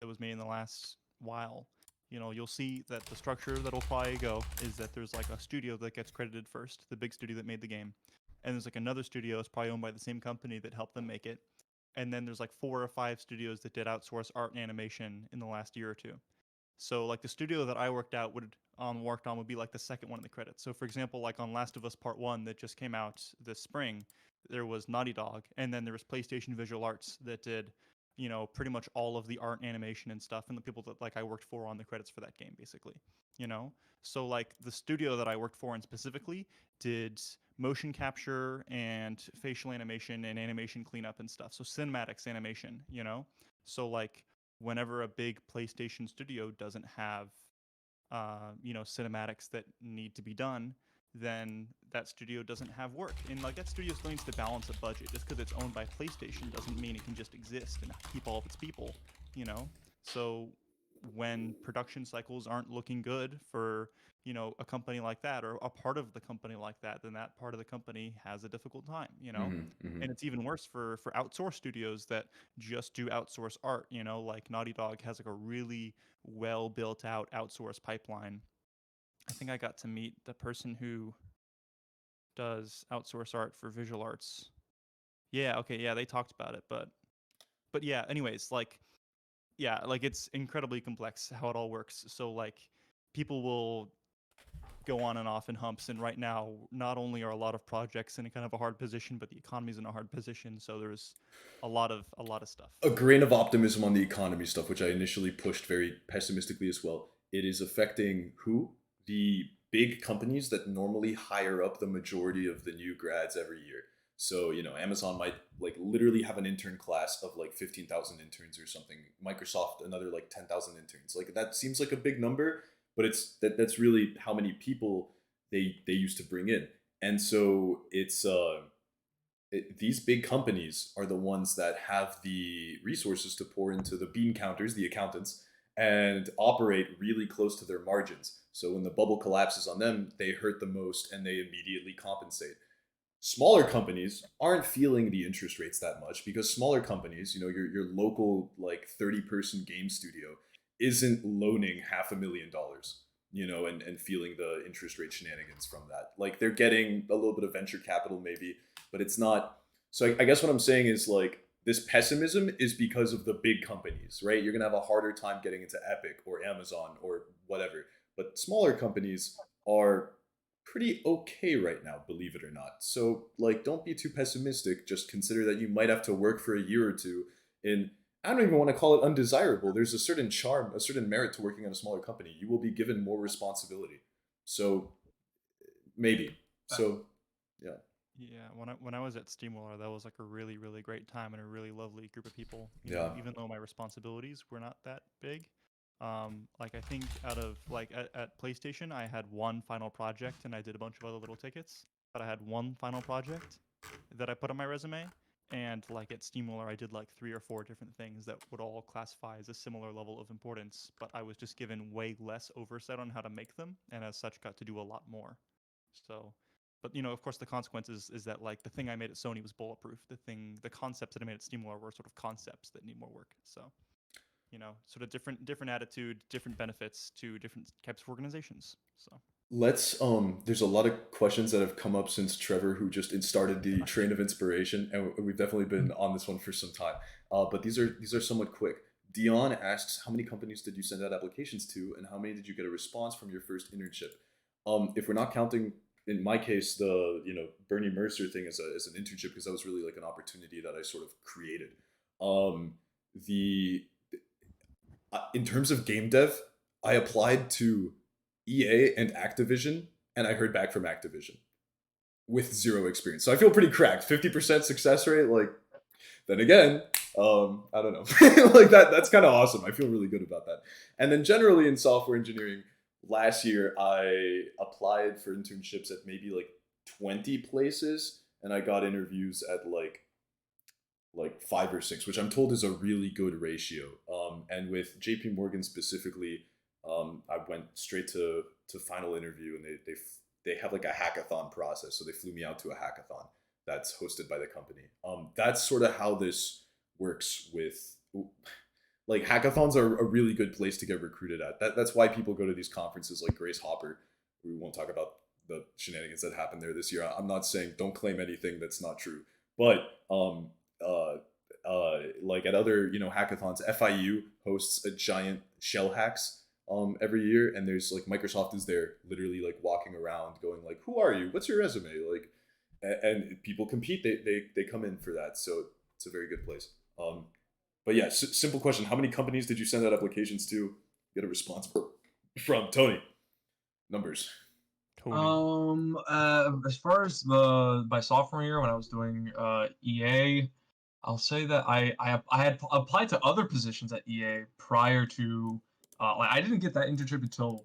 that was made in the last while, you'll see that the structure that'll probably go is that there's like a studio that gets credited first, the big studio that made the game. And there's like another studio that's probably owned by the same company that helped them make it. And then there's like 4 or 5 studios that did outsource art and animation in the last year or two. So like the studio that I worked on would be like the second one in the credits. So for example, like on Last of Us Part 1 that just came out this spring, there was Naughty Dog, and then there was PlayStation Visual Arts that did, pretty much all of the art, animation, and stuff, and the people that like I worked for on the credits for that game, basically. So like the studio that I worked for and specifically did motion capture and facial animation and animation cleanup and stuff. So cinematics animation. So like whenever a big PlayStation studio doesn't have cinematics that need to be done, then that studio doesn't have work. And like that studio still needs to balance a budget. Just because it's owned by PlayStation doesn't mean it can just exist and keep all of its people, you know? So when production cycles aren't looking good for, a company like that or a part of the company like that, then that part of the company has a difficult time, And it's even worse for outsourced studios that just do outsource art, like Naughty Dog has like a really well built out outsource pipeline. I think I got to meet the person who does outsource art for visual arts. Yeah, okay, yeah, they talked about it, but yeah, anyways, like it's incredibly complex how it all works. So like people will go on and off in humps, and right now not only are a lot of projects in a kind of a hard position, but the economy's in a hard position, so there's a lot of stuff. A grain of optimism on the economy stuff, which I initially pushed very pessimistically as well. It is affecting who? The big companies that normally hire up the majority of the new grads every year. So, Amazon might like literally have an intern class of like 15,000 interns or something. Microsoft, another like 10,000 interns. Like that seems like a big number, but that's really how many people they used to bring in. And so it's these big companies are the ones that have the resources to pour into the bean counters, the accountants, and operate really close to their margins. So when the bubble collapses on them, they hurt the most and they immediately compensate. Smaller companies aren't feeling the interest rates that much because smaller companies, your local like 30-person game studio isn't loaning $500,000, and feeling the interest rate shenanigans from that. Like they're getting a little bit of venture capital maybe, but it's not. So I guess what I'm saying is like this pessimism is because of the big companies, right? You're going to have a harder time getting into Epic or Amazon or whatever. But smaller companies are pretty okay right now, believe it or not. So like, don't be too pessimistic. Just consider that you might have to work for a year or two in, I don't even want to call it undesirable. There's a certain charm, a certain merit to working at a smaller company. You will be given more responsibility. So maybe. So yeah. Yeah, when I was at Steamroller, that was like a really, really great time and a really lovely group of people. Even though my responsibilities were not that big. Like I think out of like at PlayStation, I had one final project and I did a bunch of other little tickets. But I had one final project that I put on my resume. And like at Steamroller, I did like 3 or 4 different things that would all classify as a similar level of importance. But I was just given way less oversight on how to make them, and as such, got to do a lot more. So. But of course, the consequences is that like the thing I made at Sony was bulletproof. The concepts that I made at Steamroller were sort of concepts that need more work. So, sort of different attitude, different benefits to different types of organizations. So let's there's a lot of questions that have come up since Trevor, who just started the train of inspiration, and we've definitely been on this one for some time. But these are somewhat quick. Dion asks, how many companies did you send out applications to, and how many did you get a response from your first internship? If we're not counting, in my case, the Bernie Mercer thing as an internship, because that was really like an opportunity that I sort of created. In terms of game dev, I applied to EA and Activision, and I heard back from Activision with 0 experience. So I feel pretty cracked. 50% success rate. Like, then again, I don't know. Like that's kind of awesome. I feel really good about that. And then generally in software engineering, last year I applied for internships at maybe like 20 places, and I got interviews at like 5 or 6, which I'm told is a really good ratio. And with JP Morgan specifically, I went straight to final interview, and they have like a hackathon process. So they flew me out to a hackathon that's hosted by the company. That's sort of how this works with, like, hackathons are a really good place to get recruited at. That's why people go to these conferences like Grace Hopper. We won't talk about the shenanigans that happened there this year. I'm not saying don't claim anything that's not true, but like at other hackathons, FIU hosts a giant shell hacks every year, and there's like Microsoft is there literally like walking around going like, who are you, what's your resume, like, and people compete. They come in for that, so it's a very good place. But yeah, simple question: how many companies did you send out applications to? Get a response from Tony? Numbers. Tony. As far as my sophomore year when I was doing EA, I'll say that I had applied to other positions at EA prior to like I didn't get that internship until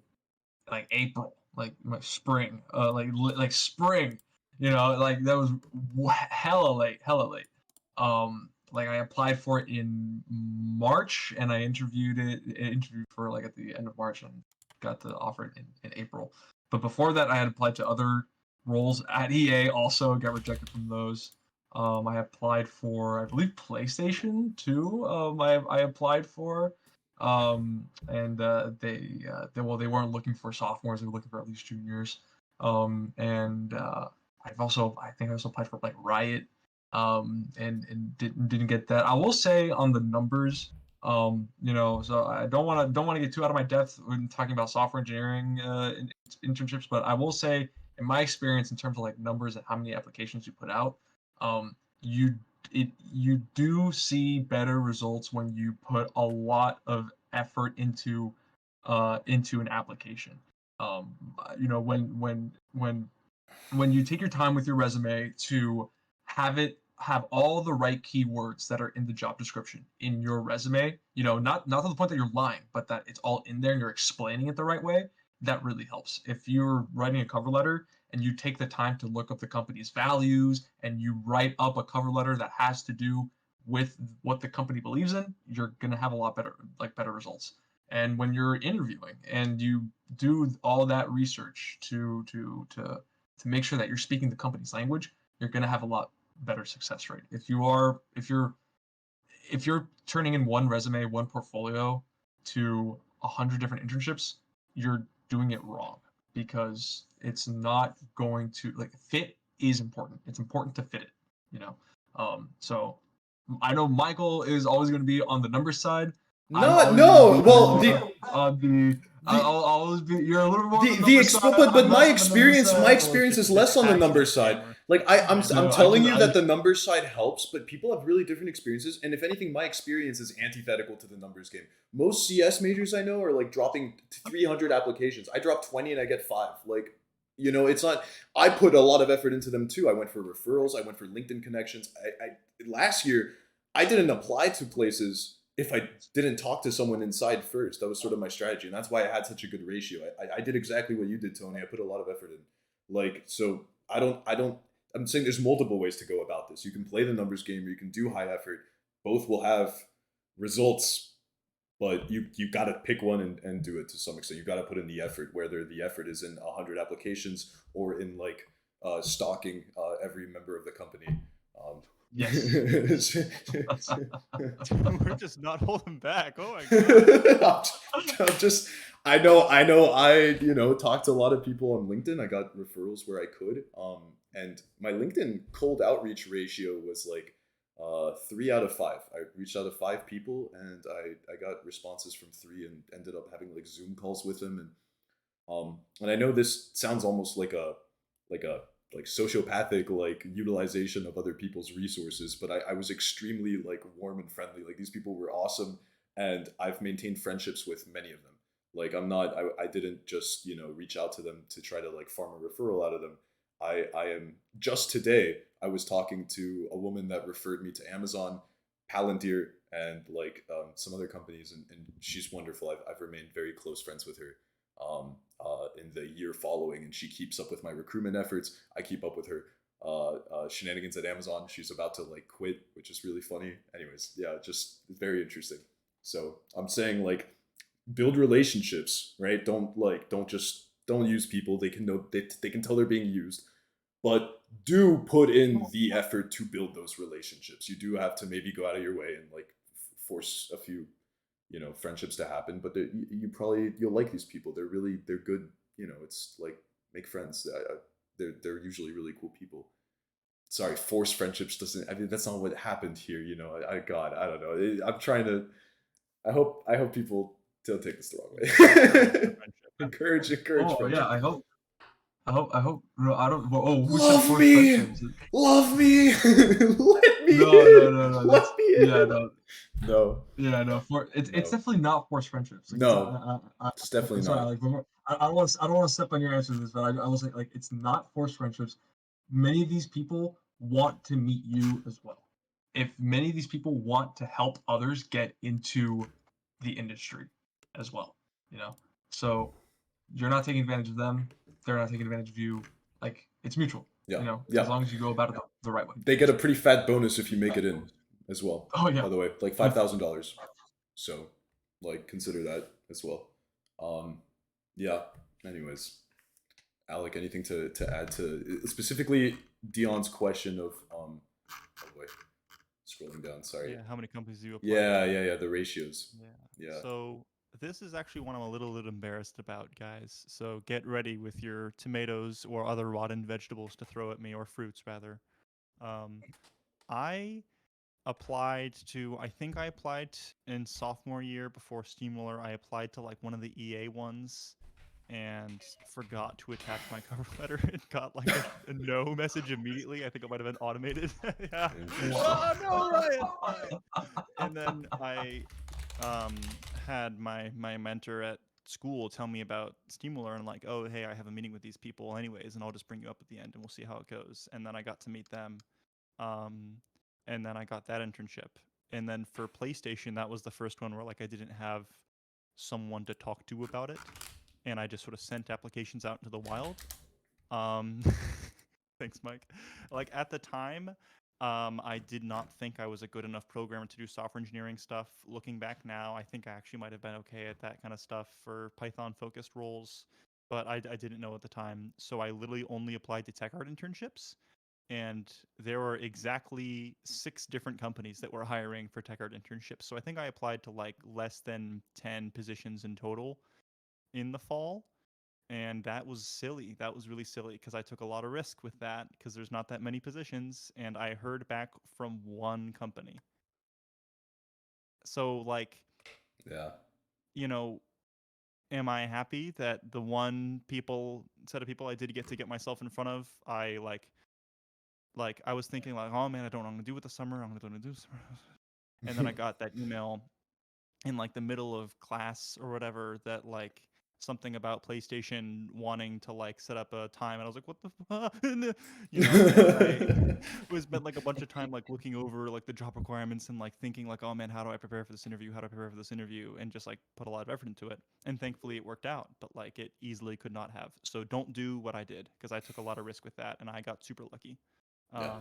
like April, like spring, like spring. You know, like that was hella late, hella late. Like I applied for it in March, and I interviewed for like at the end of March, and got the offer in April. But before that, I had applied to other roles at EA. Also got rejected from those. I applied for, I believe, PlayStation too. I applied for, and they weren't looking for sophomores; they were looking for at least juniors. And I think I also applied for like Riot, and didn't get that. I will say on the numbers, you know, so I don't want to get too out of my depth when talking about software engineering internships, but I will say in my experience in terms of like numbers and how many applications you put out, um, you you do see better results when you put a lot of effort into an application. You know, when you take your time with your resume to have all the right keywords that are in the job description in your resume, you know, not to the point that you're lying, but that it's all in there and you're explaining it the right way, that really helps. If you're writing a cover letter and you take the time to look up the company's values and you write up a cover letter that has to do with what the company believes in, you're going to have a lot better results. And when you're interviewing and you do all that research to make sure that you're speaking the company's language, you're going to have a lot better success rate. If you're turning in one resume, one portfolio to 100 different internships, you're doing it wrong, because it's not going to, like, fit is important. It's important to fit it, you know. So I know Michael is always going to be on the number side. I'll always be. You're a little more on the number side. But my less on the number experience side. is less on the number side. Like I'm No, telling you that the number side helps, but people have really different experiences. And if anything, my experience is antithetical to the numbers game. Most CS majors I know are like dropping 300 applications. I drop 20 and I get 5. Like, you know, it's not. I put a lot of effort into them too. I went for referrals. I went for LinkedIn connections. I last year I didn't apply to places if I didn't talk to someone inside first. That was sort of my strategy, and that's why I had such a good ratio. I did exactly what you did, Tony. I put a lot of effort in. Like, so I'm saying there's multiple ways to go about this. You can play the numbers game, or you can do high effort. Both will have results, but you got to pick one and do it to some extent. You got to put in the effort, whether the effort is in 100 applications or in like stalking every member of the company. Yes. We're just not holding back. Oh my god. I know, talked to a lot of people on LinkedIn. I got referrals where I could. And my LinkedIn cold outreach ratio was like 3 out of 5. I reached out to 5 people and I got responses from 3 and ended up having like Zoom calls with them. And I know this sounds almost like a sociopathic like utilization of other people's resources, but I was extremely like warm and friendly. Like, these people were awesome, and I've maintained friendships with many of them. Like, I didn't just, reach out to them to try to like farm a referral out of them. I am just today I was talking to a woman that referred me to Amazon, Palantir, and like some other companies, and she's wonderful. I've remained very close friends with her in the year following, and she keeps up with my recruitment efforts. I keep up with her shenanigans at Amazon. She's about to like quit, which is really funny. Anyways, yeah, just very interesting. So I'm saying, like, build relationships, right? Don't use people. They can tell they're being used, but do put in the effort to build those relationships. You do have to maybe go out of your way and like force a few friendships to happen, but you'll like these people. They're good. It's like, make friends. They're usually really cool people. Sorry, forced friendships doesn't. I mean, that's not what happened here. I don't know. I'm trying to. I hope people don't take this the wrong way. encourage. Oh yeah, I hope. No, I don't. Oh, who said Love forced me, friendships? love me, let me. No. Let me in. Yeah, no. No. Yeah, no. It's No. definitely not forced friendships. Like, No, it's definitely sorry, not. Like, I don't want to step on your answer to this, but I will say, like, it's not forced friendships. Many of these people want to meet you as well. If many of these people want to help others get into the industry as well, so you're not taking advantage of them. They're not taking advantage of you. Like, it's mutual. Yeah. You know, Yeah. as long as you go about it the right way. They get a pretty fat bonus if you make it in as well. Oh yeah. By the way, like $5,000. So, like, consider that as well. Yeah. Anyways, Alec, anything to add to specifically Dion's question of oh boy, scrolling down. Sorry. Yeah, how many companies do you apply? Yeah. The ratios. Yeah. So this is actually one I'm a little bit embarrassed about, guys. So get ready with your tomatoes or other rotten vegetables to throw at me, or fruits rather. I applied to, I think I applied in sophomore year before Steamroller. I applied to like one of the EA ones and forgot to attach my cover letter and got like a no message immediately. I think it might have been automated. Yeah. Oh, no, Ryan! And then I had my mentor at school tell me about Steamroller and like, oh, hey, I have a meeting with these people anyways, and I'll just bring you up at the end and we'll see how it goes. And then I got to meet them. And then I got that internship. And then for PlayStation, that was the first one where like I didn't have someone to talk to about it, and I just sort of sent applications out into the wild. Thanks, Mike. Like at the time, I did not think I was a good enough programmer to do software engineering stuff. Looking back now, I think I actually might have been okay at that kind of stuff for Python-focused roles, but I didn't know at the time. So I literally only applied to tech art internships, and there were exactly 6 different companies that were hiring for tech art internships. So I think I applied to like less than 10 positions in total in the fall, and that was silly. That was really silly because I took a lot of risk with that because there's not that many positions, and I heard back from one company. So like, Yeah. you know, am I happy that the one set of people I did get to get myself in front of, I like I was thinking like, oh man, I don't know what I'm gonna do with the summer. I'm gonna do summer. And then I got that email in like the middle of class or whatever that like something about PlayStation wanting to like set up a time, and I was like, what the fuck? You know, and I spent like a bunch of time like looking over like the job requirements and like thinking like, oh man, how do I prepare for this interview? How do I prepare for this interview? And just like put a lot of effort into it. And thankfully it worked out, but like it easily could not have. So don't do what I did because I took a lot of risk with that and I got super lucky. Yeah.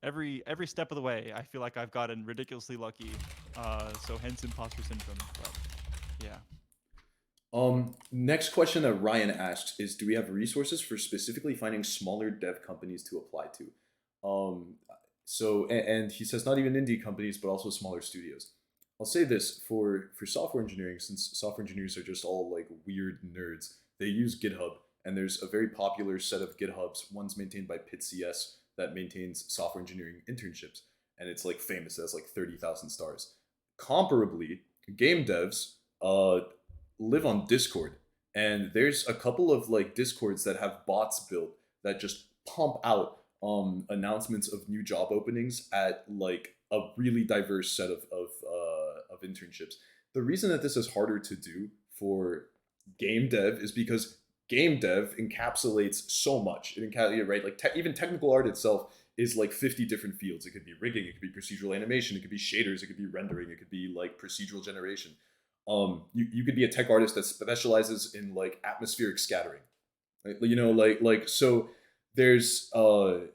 Every step of the way, I feel like I've gotten ridiculously lucky. So hence imposter syndrome. But yeah. Next question that Ryan asks is, do we have resources for specifically finding smaller dev companies to apply to? So and he says not even indie companies, but also smaller studios. I'll say this for software engineering, since software engineers are just all like weird nerds, they use GitHub, and there's a very popular set of GitHubs. One's maintained by PitCS that maintains software engineering internships, and it's like famous. It has like 30,000 stars. Comparably, game devs live on Discord, and there's a couple of like Discords that have bots built that just pump out announcements of new job openings at like a really diverse set of internships. The reason that this is harder to do for game dev is because game dev encapsulates so much. It encapsulates, right? Like even technical art itself is like 50 different fields. It could be rigging, it could be procedural animation, it could be shaders, it could be rendering, it could be like procedural generation. You could be a tech artist that specializes in like atmospheric scattering, right? You know, like so there's a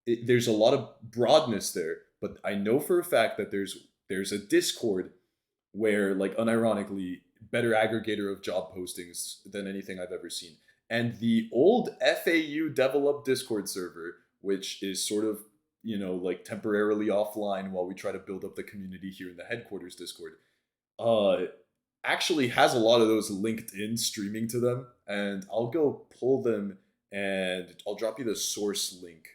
lot of broadness there, but I know for a fact that there's a Discord where, like, unironically, better aggregator of job postings than anything I've ever seen. And the old FAU develop Discord server, which is sort of, you know, like temporarily offline while we try to build up the community here in the headquarters Discord, actually has a lot of those linked in streaming to them. And I'll go pull them and I'll drop you the source link.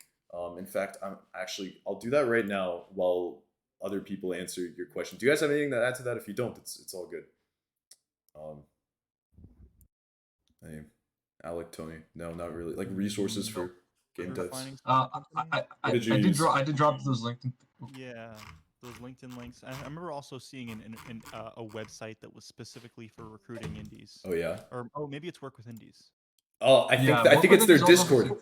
In fact, I'll do that right now while other people answer your question. Do you guys have anything to add to that? If you don't, it's all good. Hey, Alec, Tony, no, not really. Like resources for game devs. I did drop those LinkedIn. Yeah, those LinkedIn links. I remember also seeing a website that was specifically for recruiting indies. Oh yeah. Or maybe it's Work with Indies. Oh, I think it's their Discord.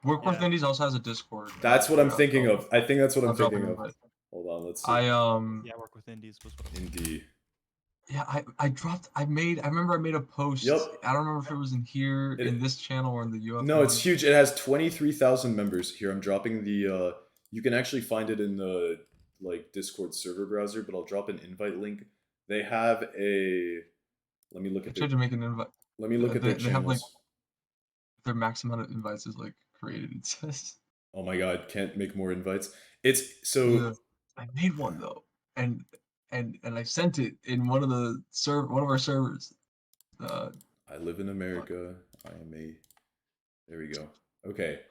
Work with Indies also has a Discord. That's what I'm thinking of. I think that's what I'm thinking of. Hold on, let's see. Yeah, Work with Indies was what. Indie. Yeah, I remember I made a post. Yep. I don't remember if it was in here, in this channel, or in the UF No, it's one. huge. It has 23,000 members. Here, I'm dropping the. You can actually find it in the like Discord server browser, but I'll drop an invite link. They have a. Let me look I at tried their. to make an invite. Let me look at their They have like channels. their max amount of invites is like created. It says. Oh my god, can't make more invites. It's so. Yeah, I made one though, and I sent it in one of our servers. I live in America. I am a. There we go. Okay.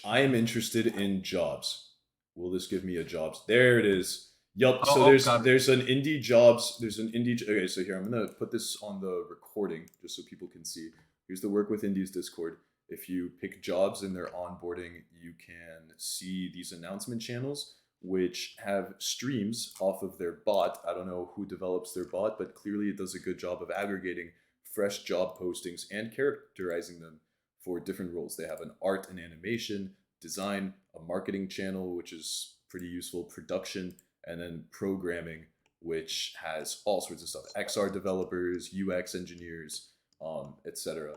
I am interested in jobs. Will this give me a jobs? There it is. Yup. So there's an indie jobs. There's an indie. Okay, so here I'm gonna put this on the recording just so people can see. Here's the Work with Indies Discord. If you pick jobs in their onboarding, you can see these announcement channels, which have streams off of their bot. I don't know who develops their bot, but clearly it does a good job of aggregating fresh job postings and characterizing them for different roles. They have an art and animation, design, a marketing channel, which is pretty useful, production, and then programming, which has all sorts of stuff. XR developers, UX engineers, etc.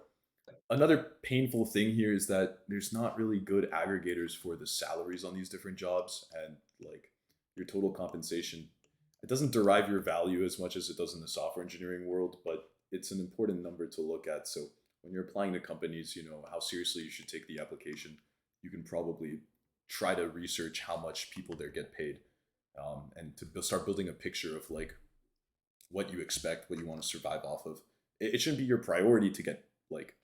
Another painful thing here is that there's not really good aggregators for the salaries on these different jobs and like your total compensation. It doesn't derive your value as much as it does in the software engineering world, but it's an important number to look at. So when you're applying to companies, you know how seriously you should take the application. You can probably try to research how much people there get paid, and to start building a picture of like what you expect, what you want to survive off of. It shouldn't be your priority to get like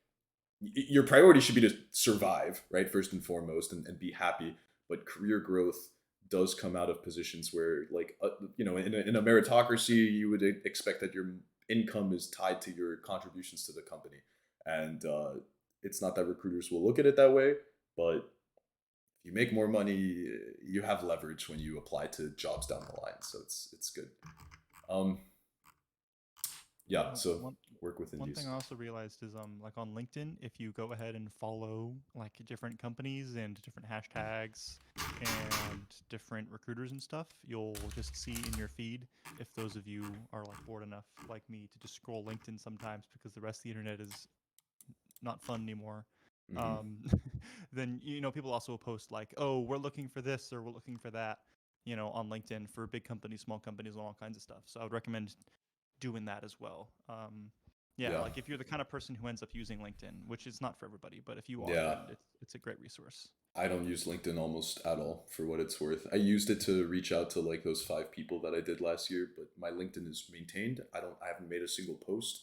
your priority should be to survive, right? First and foremost, and be happy. But career growth does come out of positions where, like, you know, in a meritocracy, you would expect that your income is tied to your contributions to the company. And it's not that recruiters will look at it that way, but if you make more money, you have leverage when you apply to jobs down the line. So it's good. Yeah, so work with indies. One thing I also realized is like on LinkedIn, if you go ahead and follow like different companies and different hashtags and different recruiters and stuff, you'll just see in your feed if those of you are like bored enough like me to just scroll LinkedIn sometimes because the rest of the internet is not fun anymore. Then you know people also post like, oh, we're looking for this or we're looking for that, you know, on LinkedIn for big companies, small companies, and all kinds of stuff. So I would recommend doing that as well. Yeah, like if you're the kind of person who ends up using LinkedIn, which is not for everybody, but if you are, then it's a great resource. I don't use LinkedIn almost at all for what it's worth. I used it to reach out to like those 5 people that I did last year, but my LinkedIn is maintained. I haven't made a single post.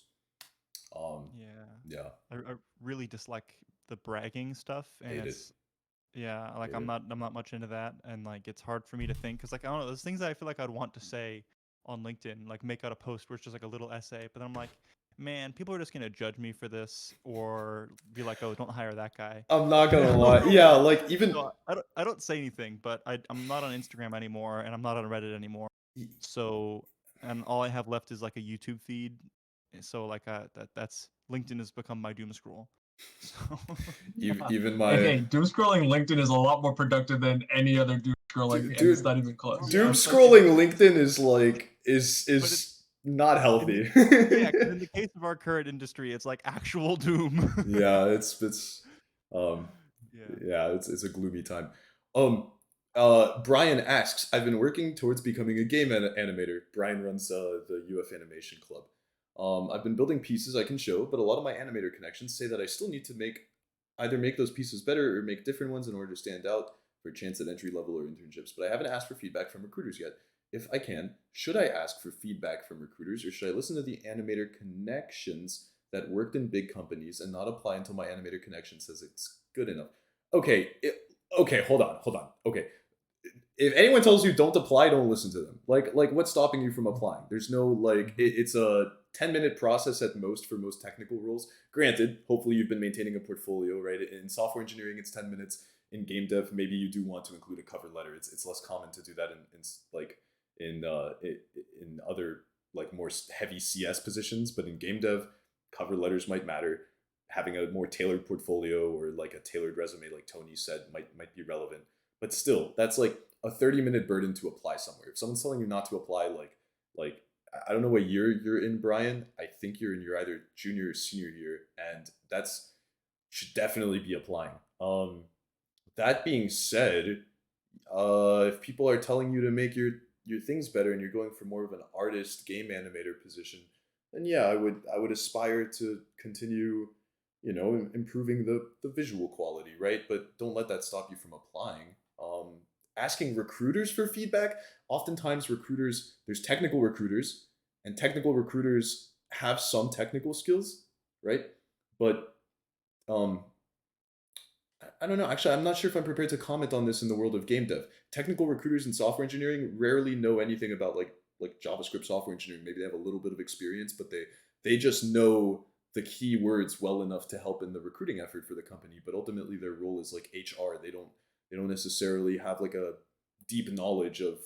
Yeah. I really dislike the bragging stuff, and Hate it's yeah, like Hate I'm not much into that, and like it's hard for me to think because like I don't know, there's things that I feel like I'd want to say on LinkedIn, like make out a post where it's just like a little essay, but then I'm like, man, people are just gonna judge me for this or be like, oh, don't hire that guy. I'm not gonna lie. Yeah, like even So I don't say anything, but I'm not on Instagram anymore, and I'm not on Reddit anymore. So and all I have left is like a YouTube feed. So like that's LinkedIn has become my doom scroll. So even my Hey, doom scrolling LinkedIn is a lot more productive than any other doom scrolling, and it's not even close. Doom scrolling LinkedIn is like is not healthy. Yeah, because in the case of our current industry, it's like actual doom. Yeah, it's a gloomy time. Brian asks, I've been working towards becoming a game animator. Brian runs the UF Animation Club. I've been building pieces I can show, but a lot of my animator connections say that I still need to either make those pieces better or make different ones in order to stand out for a chance at entry level or internships. But I haven't asked for feedback from recruiters yet. If I can, should I ask for feedback from recruiters, or should I listen to the animator connections that worked in big companies and not apply until my animator connection says it's good enough? Okay, hold on. Okay, if anyone tells you don't apply, don't listen to them. Like what's stopping you from applying? There's no like it's a 10-minute process at most for most technical roles. Granted, hopefully you've been maintaining a portfolio, right? In software engineering, it's 10 minutes. In game dev, maybe you do want to include a cover letter. It's less common to do that in other like more heavy CS positions, but in game dev, cover letters might matter. Having a more tailored portfolio or like a tailored resume, like Tony said, might be relevant. But still, that's like a 30-minute burden to apply somewhere. If someone's telling you not to apply, like I don't know what year you're in, Brian. I think you're in your either junior or senior year, and that's should definitely be applying. That being said, if people are telling you to make your things better and you're going for more of an artist game animator position, then yeah, I would aspire to continue, improving the visual quality, right? But don't let that stop you from applying. Asking recruiters for feedback. Oftentimes, there's technical recruiters, and technical recruiters have some technical skills, right? But um, I don't know. Actually, I'm not sure if I'm prepared to comment on this in the world of game dev. Technical recruiters in software engineering rarely know anything about like JavaScript software engineering. Maybe they have a little bit of experience, but they just know the keywords well enough to help in the recruiting effort for the company. But ultimately, their role is like HR. They don't necessarily have like a deep knowledge of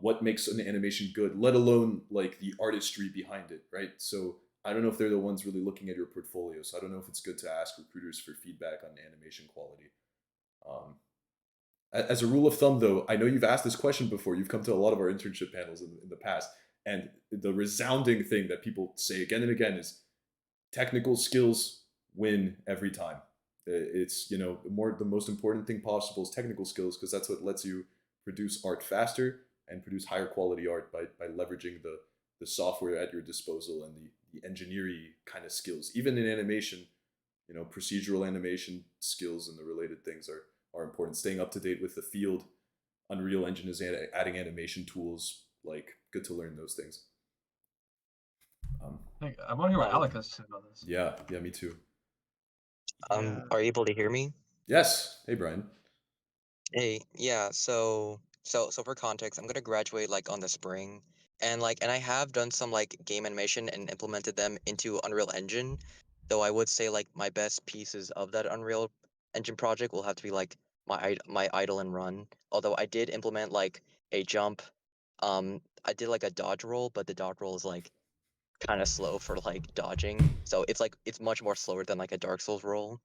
what makes an animation good, let alone like the artistry behind it, right? So I don't know if they're the ones really looking at your portfolio. So I don't know if it's good to ask recruiters for feedback on animation quality. Um, as a rule of thumb, though, I know you've asked this question before. You've come to a lot of our internship panels in the past, and the resounding thing that people say again and again is technical skills win every time. It's the most important thing possible is technical skills because that's what lets you produce art faster and produce higher quality art by leveraging the software at your disposal and the engineering kind of skills. Even in animation, procedural animation skills and the related things are important. Staying up to date with the field. Unreal Engine is adding animation tools. Like, good to learn those things. I want to hear what Alec has to say about this. Yeah, me too. Are you able to hear me? Yes. Hey, Brian. Hey, yeah, so for context, I'm gonna graduate like on the spring, and I have done some like game animation and implemented them into Unreal Engine, though I would say like my best pieces of that Unreal Engine project will have to be like my idle and run. Although I did implement like a jump, I did like a dodge roll, but the dodge roll is like kind of slow for like dodging, so it's much more slower than like a Dark Souls roll,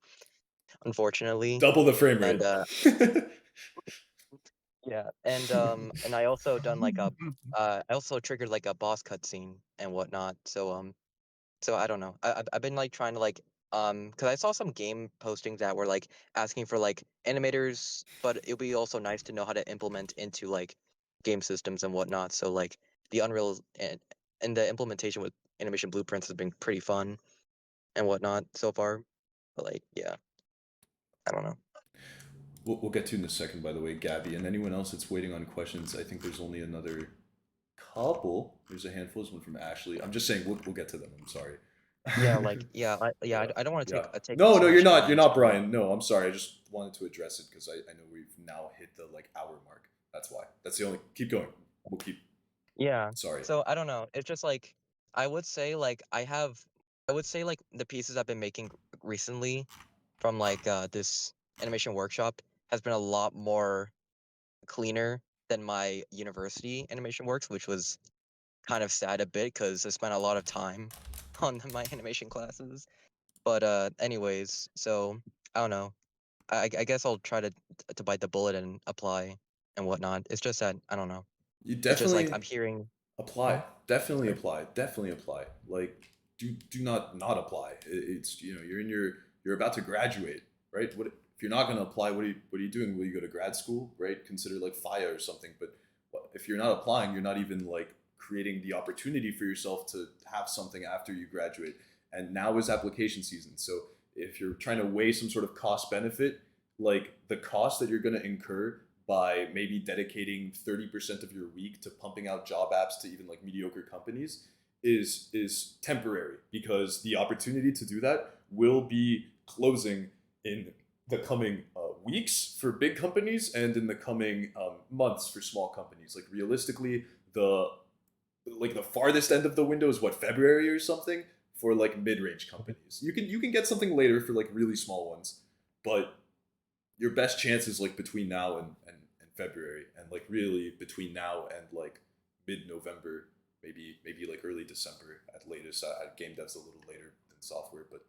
unfortunately. Double the frame rate. And yeah, and I also done like a I also triggered like a boss cutscene and whatnot. So I don't know. I've been like trying to like because I saw some game postings that were like asking for like animators, but it'll be also nice to know how to implement into like game systems and whatnot. So like the Unreal and the implementation with animation blueprints has been pretty fun and whatnot so far. But like yeah, I don't know. We'll get to in a second, by the way, Gabby, and anyone else that's waiting on questions. I think there's only another couple. There's a handful. There's one from Ashley. I'm just saying we'll get to them. I'm sorry. Yeah, I don't want to Yeah. take No, too you're much not. time, You're not so- Brian. No, I'm sorry. I just wanted to address it because I know we've now hit the like hour mark. That's why. That's the only. Keep going. We'll keep. Yeah. Sorry. So I don't know. It's just like I would say like I would say like the pieces I've been making recently from like this animation workshop has been a lot more cleaner than my university animation works, which was kind of sad a bit because I spent a lot of time on my animation classes. But anyways, so I don't know. I guess I'll try to bite the bullet and apply and whatnot. It's just that I don't know. You It's just like definitely I'm hearing. apply. Definitely Sorry. apply. Definitely apply. Like, do not apply. It's you're about to graduate, right? What if you're not going to apply? What are you doing? Will you go to grad school, right? Consider like FIA or something. But if you're not applying, you're not even like creating the opportunity for yourself to have something after you graduate. And now is application season. So if you're trying to weigh some sort of cost benefit, like the cost that you're going to incur by maybe dedicating 30% of your week to pumping out job apps to even like mediocre companies is temporary, because the opportunity to do that will be closing in the coming weeks for big companies and in the coming months for small companies. Like realistically, the farthest end of the window is what, February or something for like mid-range companies. You can get something later for like really small ones, but your best chance is like between now and February, and like really between now and like mid-November, maybe like early December at latest. Game dev's a little later than software, but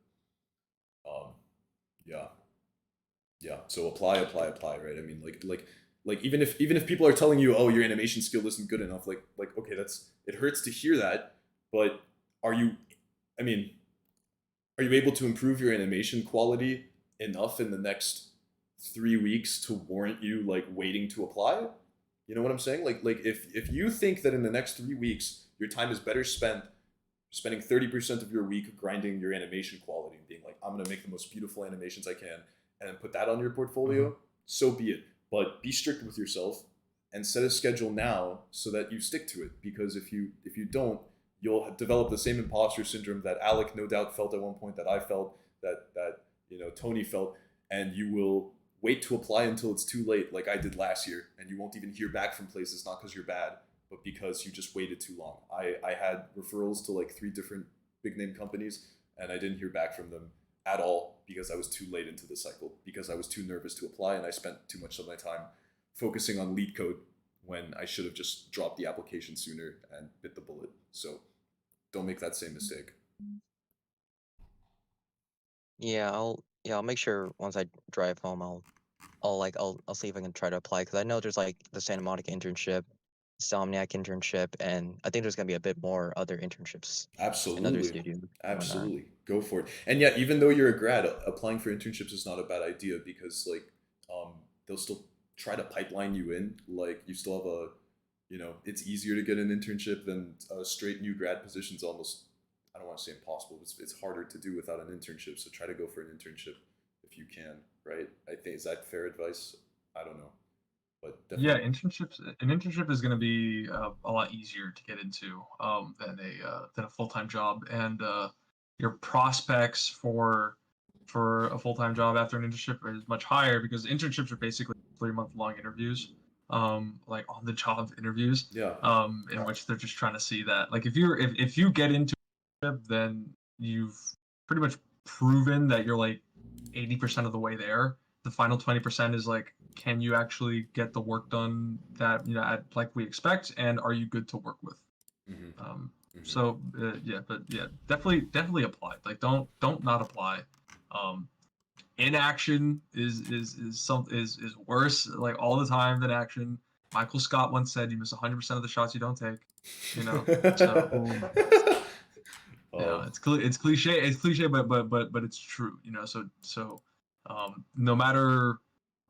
yeah. So apply, right? I mean, like Like even if people are telling you, oh, your animation skill isn't good enough, like okay, it hurts to hear that, but are you, I mean, are you able to improve your animation quality enough in the next 3 weeks to warrant you like waiting to apply? You know what I'm saying? Like if you think that in the next 3 weeks your time is better spent spending 30% of your week grinding your animation quality and being like, I'm gonna make the most beautiful animations I can and then put that on your portfolio, so be it. But be strict with yourself and set a schedule now so that you stick to it. Because if you don't, you'll develop the same imposter syndrome that Alec no doubt felt at one point, that I felt, that Tony felt, and you will wait to apply until it's too late, like I did last year, and you won't even hear back from places, not because you're bad, but because you just waited too long. I had referrals to like 3 different big name companies, and I didn't hear back from them at all because I was too late into the cycle, because I was too nervous to apply, and I spent too much of my time focusing on Leetcode when I should have just dropped the application sooner and bit the bullet. So don't make that same mistake. Yeah, I'll make sure once I drive home, I'll see if I can try to apply, because I know there's like the Santa Monica internship, Somniac internship, and I think there's gonna be a bit more other internships in other Absolutely. studios and whatnot. Absolutely. Go for it. And yeah, even though you're a grad, applying for internships is not a bad idea, because like they'll still try to pipeline you in. Like you still have a, it's easier to get an internship than a straight new grad position's almost, I don't want to say impossible. It's harder to do without an internship. So try to go for an internship if you can, right? I think, is that fair advice? I don't know, but Yeah, definitely. an internship is going to be a lot easier to get into than a full-time job, and your prospects for a full-time job after an internship is much higher, because internships are basically 3-month long interviews, like on the job interviews, Yeah. in which they're just trying to see that, like, if you get into a internship, then you've pretty much proven that you're like 80% of the way there. The final 20% is like, can you actually get the work done that like we expect, and are you good to work with? Mm-hmm. So yeah, definitely apply. Like, don't not apply. Inaction is worse, like, all the time, than action. Michael Scott once said, "You miss 100% of the shots you don't take." So it's cliche, but it's true.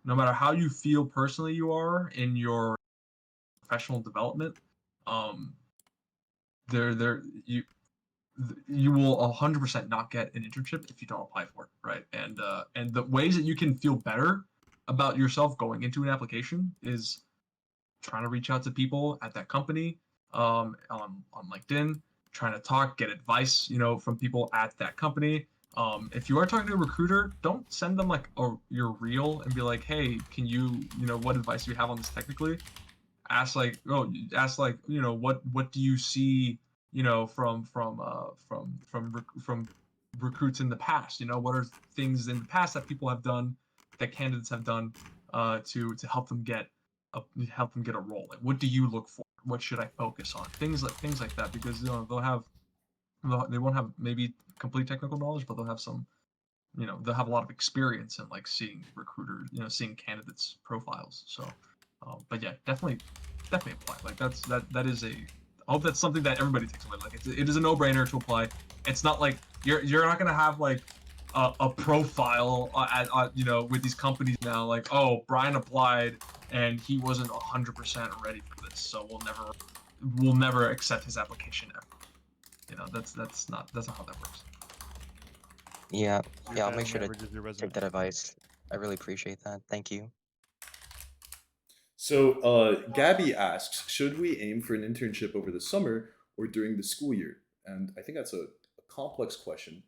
No matter how you feel personally you are in your professional development, um, there you will 100% not get an internship if you don't apply for it, right? And the ways that you can feel better about yourself going into an application is trying to reach out to people at that company, on LinkedIn, trying to get advice, from people at that company. If you are talking to a recruiter, don't send them like your reel and be like, hey, can you, what advice do you have on this technically? Ask like, what do you see, from recruits in the past? What are things in the past that people have done, that candidates have done, to help them get a role? Like, what do you look for? What should I focus on? Things like that, because they won't have maybe complete technical knowledge, but they'll have some, they'll have a lot of experience in like seeing recruiters, seeing candidates' profiles. So, but yeah, definitely apply. Like, that is a. I hope that's something that everybody takes away. Like, it is a no-brainer to apply. It's not like you're not gonna have like a profile with these companies now, like, oh, Brian applied and he wasn't 100% ready for this, so we'll never accept his application ever. That's not how that works. Yeah, Your I'll battle make sure to average is your resume. take that advice. I really appreciate that. Thank you. So Gabby asks, should we aim for an internship over the summer or during the school year? And I think that's a complex question.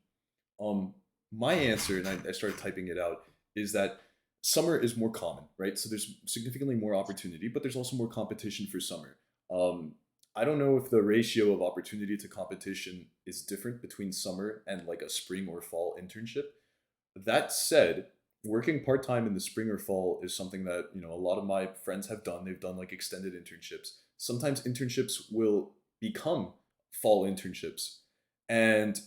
My answer, and I started typing it out, is that summer is more common, right? So there's significantly more opportunity, but there's also more competition for summer. I don't know if the ratio of opportunity to competition is different between summer and like a spring or fall internship. That said, working part time in the spring or fall is something that a lot of my friends have done. They've done like extended internships. Sometimes internships will become fall internships, and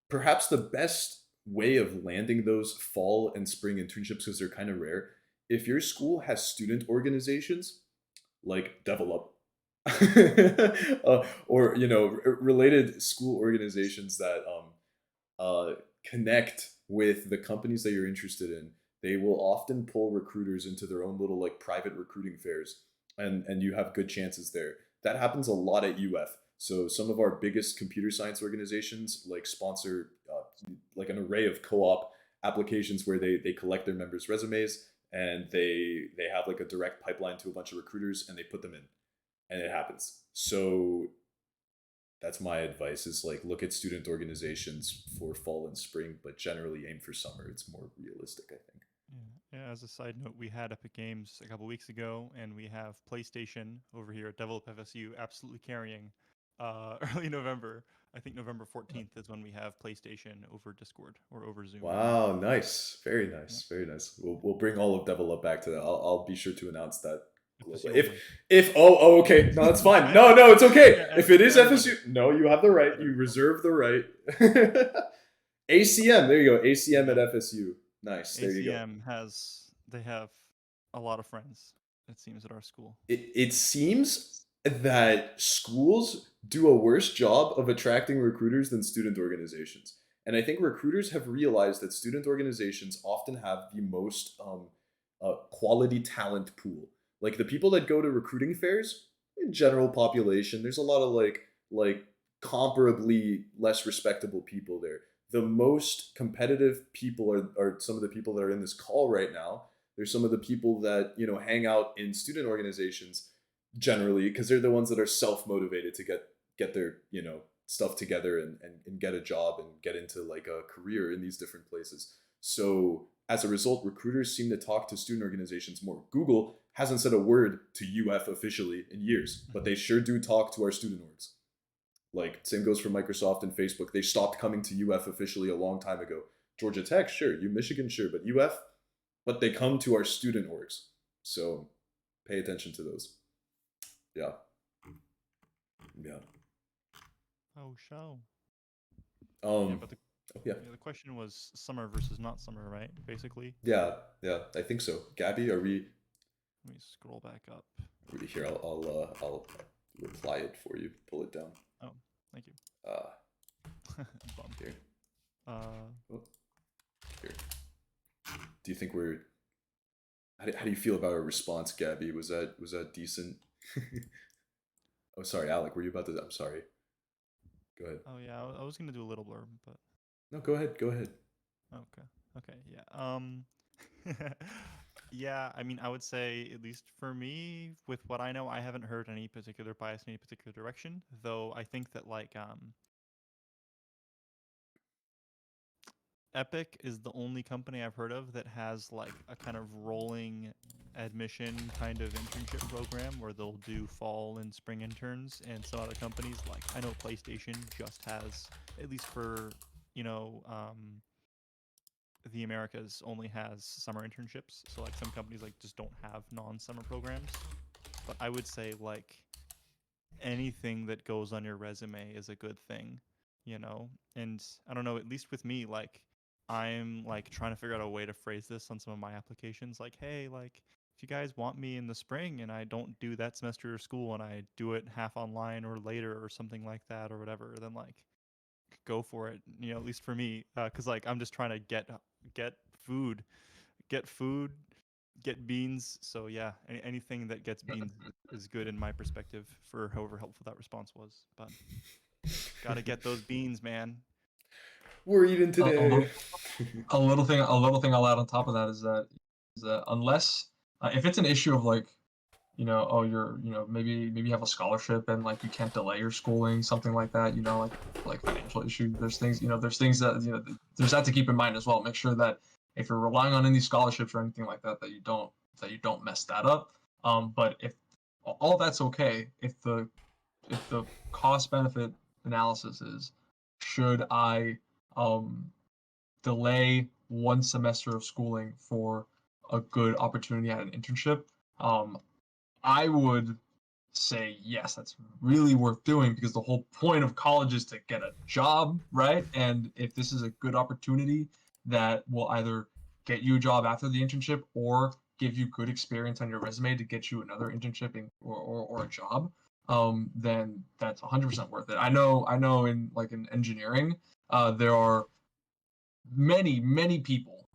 perhaps the best way of landing those fall and spring internships, because they're kind of rare, if your school has student organizations, like develop, or related school organizations that connect with the companies that you're interested in, they will often pull recruiters into their own little like private recruiting fairs, and you have good chances there. That happens a lot at UF. So some of our biggest computer science organizations like sponsor like an array of co-op applications where they collect their members' resumes, and they have like a direct pipeline to a bunch of recruiters, and they put them in, and it happens. So that's my advice, is like look at student organizations for fall and spring, but generally aim for summer. It's more realistic, I think. Yeah, as a side note, we had Epic Games a couple weeks ago, and we have PlayStation over here at Develop FSU absolutely carrying early November. I think November 14th is when we have PlayStation over Discord or over Zoom. Wow, nice, very nice, very nice. We'll bring all of Develop back to that. I'll be sure to announce that. If okay, no, that's fine. No, it's okay. Yeah, if it is everybody. FSU, no, you have the right. You reserve the right. ACM, there you go. ACM at FSU. Nice. There you go. ACM they have a lot of friends, it seems, at our school. It seems that schools do a worse job of attracting recruiters than student organizations. And I think recruiters have realized that student organizations often have the most quality talent pool. Like the people that go to recruiting fairs, in general population, there's a lot of like comparably less respectable people there. The most competitive people are some of the people that are in this call right now. There's some of the people that hang out in student organizations generally, because they're the ones that are self-motivated to get their stuff together and get a job and get into like a career in these different places. So as a result, recruiters seem to talk to student organizations more. Google hasn't said a word to UF officially in years, but they sure do talk to our student orgs. Like, same goes for Microsoft and Facebook. They stopped coming to UF officially a long time ago. Georgia Tech, sure. Michigan, sure. But UF, but they come to our student orgs. So pay attention to those. Yeah. Oh, show. But the question was summer versus not summer, right? Basically. Yeah. I think so. Gabby, are we? Let me scroll back up. Here, I'll reply it for you. Pull it down. Oh, thank you. Here. Here. Do you think we're? How do you feel about our response, Gabby? Was that decent? Oh, sorry, Alec. Were you about to? I'm sorry. Go ahead. Oh yeah, I was gonna do a little blurb, but. No, go ahead. Okay. Yeah. Yeah, I mean, I would say, at least for me, with what I know, I haven't heard any particular bias in any particular direction, though I think that, like, Epic is the only company I've heard of that has, like, a kind of rolling admission kind of internship program where they'll do fall and spring interns, and some other companies, like, I know PlayStation just has, at least for, the Americas, only has summer internships. So like some companies like just don't have non-summer programs. But I would say like anything that goes on your resume is a good thing, And I don't know, at least with me, like I'm like trying to figure out a way to phrase this on some of my applications. Like, hey, like if you guys want me in the spring and I don't do that semester of school and I do it half online or later or something like that or whatever, then like go for it, at least for me, because like I'm just trying to get food, get beans. So yeah, anything that gets beans is good in my perspective, for however helpful that response was. But gotta get those beans, man. We're eating today. A little thing I'll add on top of that is that unless if it's an issue of like maybe you have a scholarship and like you can't delay your schooling, something like that, like financial issues. There's things that there's that to keep in mind as well. Make sure that if you're relying on any scholarships or anything like that, that you don't mess that up. But if all that's okay, if the cost benefit analysis is, should I delay one semester of schooling for a good opportunity at an internship, I would say yes, that's really worth doing, because the whole point of college is to get a job, right? And if this is a good opportunity that will either get you a job after the internship or give you good experience on your resume to get you another internship or a job, then that's 100% worth it. I know in engineering, there are many people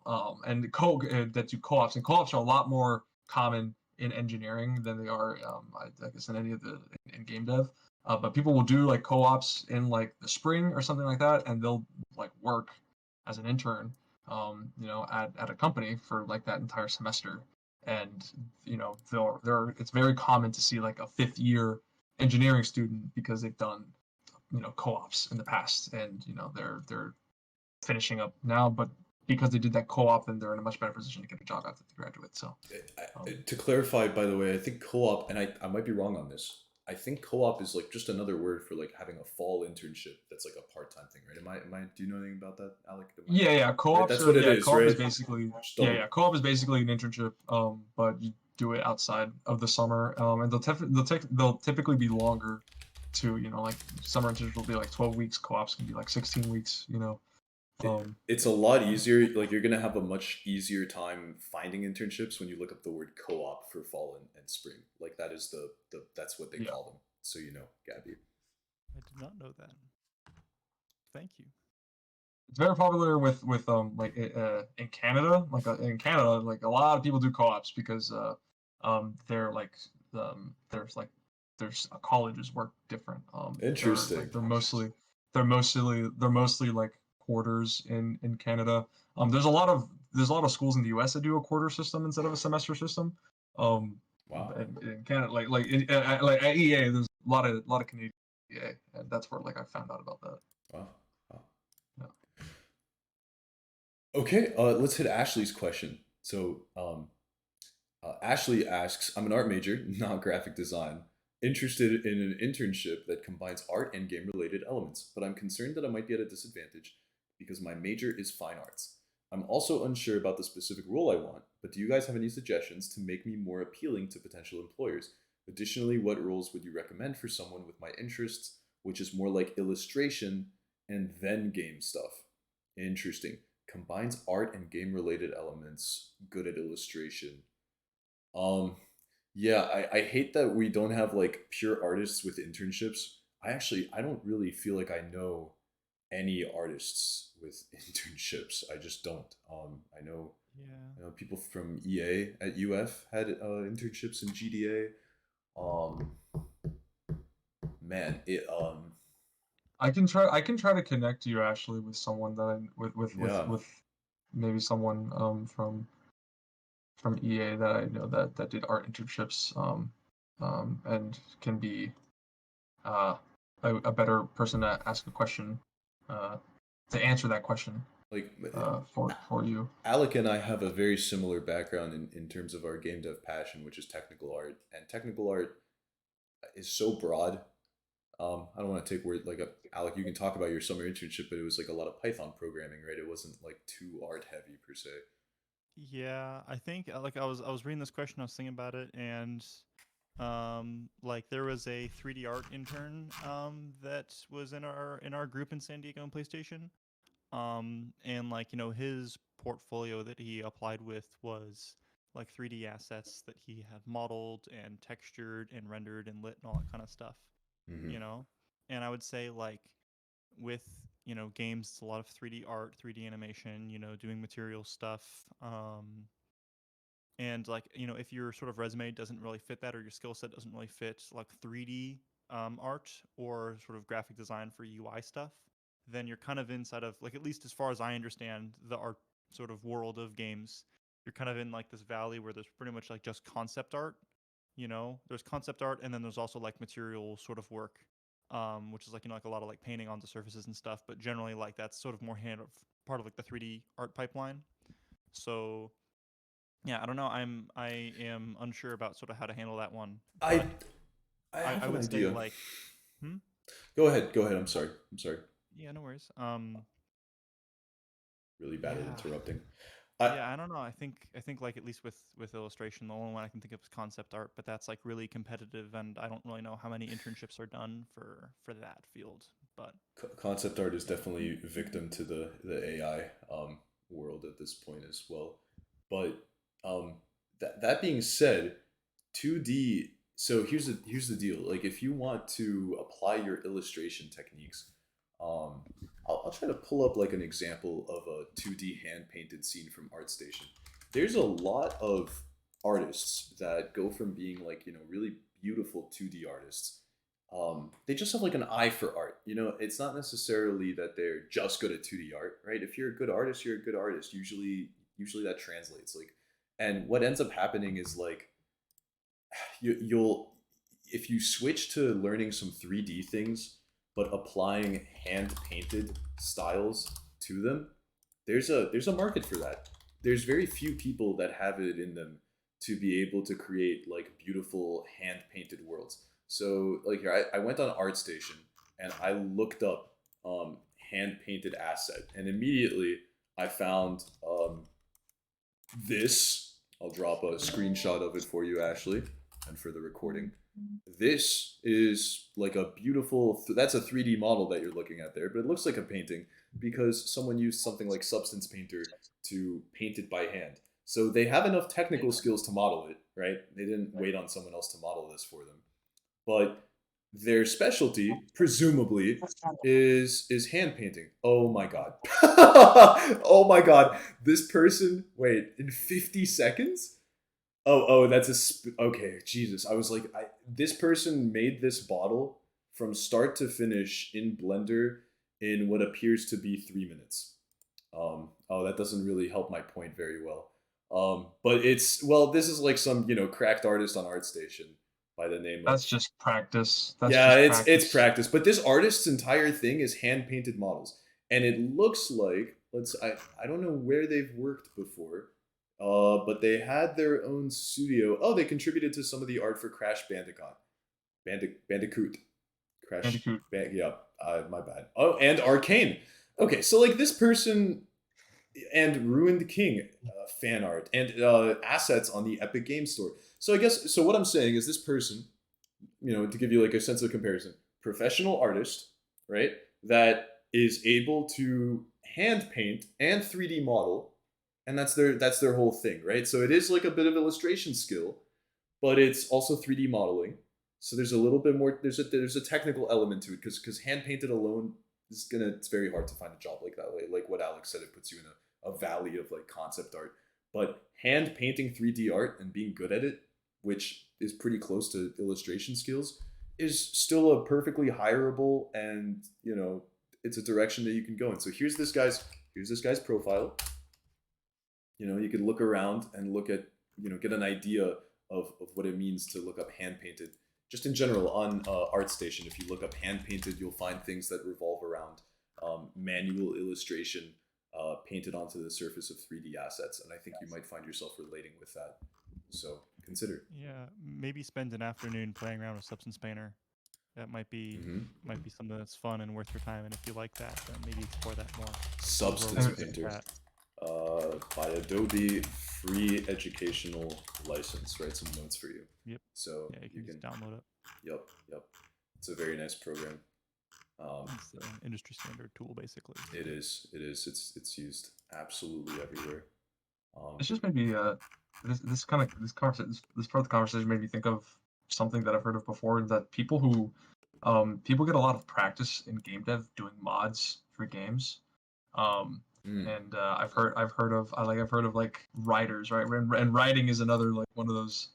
and that do co-ops, and co-ops are a lot more common in engineering than they are I guess in any of the in game dev. But people will do like co-ops in like the spring or something like that, and they'll like work as an intern at a company for like that entire semester. And it's very common to see like a 5th year engineering student because they've done co-ops in the past, and they're finishing up now, but because they did that co-op, then they're in a much better position to get a job after they graduate. So To clarify, by the way, I think co-op, and I might be wrong on this, I think co-op is like just another word for like having a fall internship that's like a part-time thing, right? Am I do you know anything about that, Alec? Yeah, co-ops right? That's what it is, co-op right? is basically co-op is basically an internship, but you do it outside of the summer, and they'll typically be longer too. Like summer internships will be like 12 weeks, co-ops can be like 16 weeks. It's a lot easier. Like you're gonna have a much easier time finding internships when you look up the word co-op for fall and spring. Like that is the that's what they call them. So Gabby. I did not know that. Thank you. It's very popular with in Canada. In Canada, like a lot of people do co-ops because they're like there's colleges work different. Interesting. They're mostly like quarters in Canada. There's a lot of schools in the U.S. that do a quarter system instead of a semester system. Wow. In Canada, like at EA, there's a lot of Canadian EA, and that's where like I found out about that. Wow. Okay, let's hit Ashley's question. So, Ashley asks, I'm an art major, not graphic design, interested in an internship that combines art and game-related elements, but I'm concerned that I might be at a disadvantage because my major is fine arts. I'm also unsure about the specific role I want, but do you guys have any suggestions to make me more appealing to potential employers? Additionally, what roles would you recommend for someone with my interests, which is more like illustration and then game stuff? Interesting. Combines art and game related elements, good at illustration. Yeah, I hate that we don't have like pure artists with internships. I don't really feel like I know any artists with internships. I just don't. I know people from EA at UF had internships in GDA. Man, I can try to connect you, Ashley, with someone with maybe someone from EA that I know that did art internships and can be a better person to ask a question to answer that question for you. Alec and I have a very similar background in terms of our game dev passion, which is technical art, and technical art is so broad. I don't want to take word Alec, you can talk about your summer internship, but it was like a lot of Python programming, right? It wasn't like too art heavy per se. Yeah, I think like I was reading this question, I was thinking about it, and like there was a 3D art intern that was in our group in San Diego on PlayStation. And like his portfolio that he applied with was like 3D assets that he had modeled and textured and rendered and lit and all that kind of stuff. Mm-hmm. And I would say like with games, it's a lot of 3D art, 3D animation, doing material stuff. And like if your sort of resume doesn't really fit that, or your skill set doesn't really fit like 3D art or sort of graphic design for UI stuff, then you're kind of inside of like, at least as far as I understand the art sort of world of games, you're kind of in like this valley where there's pretty much like just concept art. There's concept art, and then there's also like material sort of work, which is like like a lot of like painting onto surfaces and stuff. But generally, like that's sort of more part of like the 3D art pipeline. So yeah, I don't know. I am unsure about sort of how to handle that one. I would idea. say like, Go ahead. I'm sorry. Yeah, no worries. Really bad at interrupting. Yeah, I don't know. I think like at least with illustration, the only one I can think of is concept art, but that's like really competitive, and I don't really know how many internships are done for that field. But concept art is definitely victim to the AI world at this point as well. But that being said, 2D. So here's the deal. Like if you want to apply your illustration techniques, I'll try to pull up like an example of a 2D hand painted scene from ArtStation. There's a lot of artists that go from being like really beautiful 2D artists. They just have like an eye for art. It's not necessarily that they're just good at 2D art, right? If you're a good artist, you're a good artist. Usually that translates. Like, and what ends up happening is like you'll if you switch to learning some 3D things but applying hand painted styles to them, there's a market for that. There's very few people that have it in them to be able to create like beautiful hand painted worlds. So like here, I went on ArtStation and I looked up hand painted asset, and immediately I found this. I'll drop a screenshot of it for you, Ashley, and for the recording. This is like a beautiful, that's a 3D model that you're looking at there, but it looks like a painting because someone used something like Substance Painter to paint it by hand. So they have enough technical skills to model it, right? They didn't wait on someone else to model this for them. But their specialty, presumably, is hand painting. Oh my god. Oh my god. This person, wait, in 50 seconds? Oh, that's okay, Jesus. I was like, this person made this bottle from start to finish in Blender in what appears to be 3 minutes. Oh, that doesn't really help my point very well. But this is like some, cracked artist on ArtStation by the name of... That's just practice. It's practice. But this artist's entire thing is hand-painted models. And it looks like, I don't know where they've worked before, but they had their own studio. Oh, they contributed to some of the art for Crash Bandicoot. My bad. Oh, and Arcane. Okay, so like this person and Ruined King fan art and assets on the Epic Games Store. So I guess, so what I'm saying is this person, to give you like a sense of comparison, professional artist, right, that is able to hand paint and 3D model, and that's their whole thing, right? So it is like a bit of illustration skill, but it's also 3D modeling. So there's a little bit more, there's a technical element to it, because hand painted alone it's very hard to find a job like that. Like what Alex said, it puts you in a valley of like concept art. But hand painting 3D art and being good at it, which is pretty close to illustration skills, is still a perfectly hireable, and it's a direction that you can go in. So here's this guy's profile. You can look around and look at, get an idea of what it means to look up hand painted. Just in general on ArtStation, if you look up hand painted, you'll find things that revolve around manual illustration painted onto the surface of 3D assets, and I think you might find yourself relating with that. So consider. Yeah, maybe spend an afternoon playing around with Substance Painter. That might be something that's fun and worth your time. And if you like that, then maybe explore that more. Substance Painter by Adobe, free educational license. Write some notes for you. Yep. So yeah, you can just download it. Yep. It's a very nice program. It's an industry standard tool, basically. It is. It's used absolutely everywhere. It's just maybe this part of the conversation made me think of something that I've heard of before, that people get a lot of practice in game dev doing mods for games. And I've heard of like writers, right? And writing is another like one of those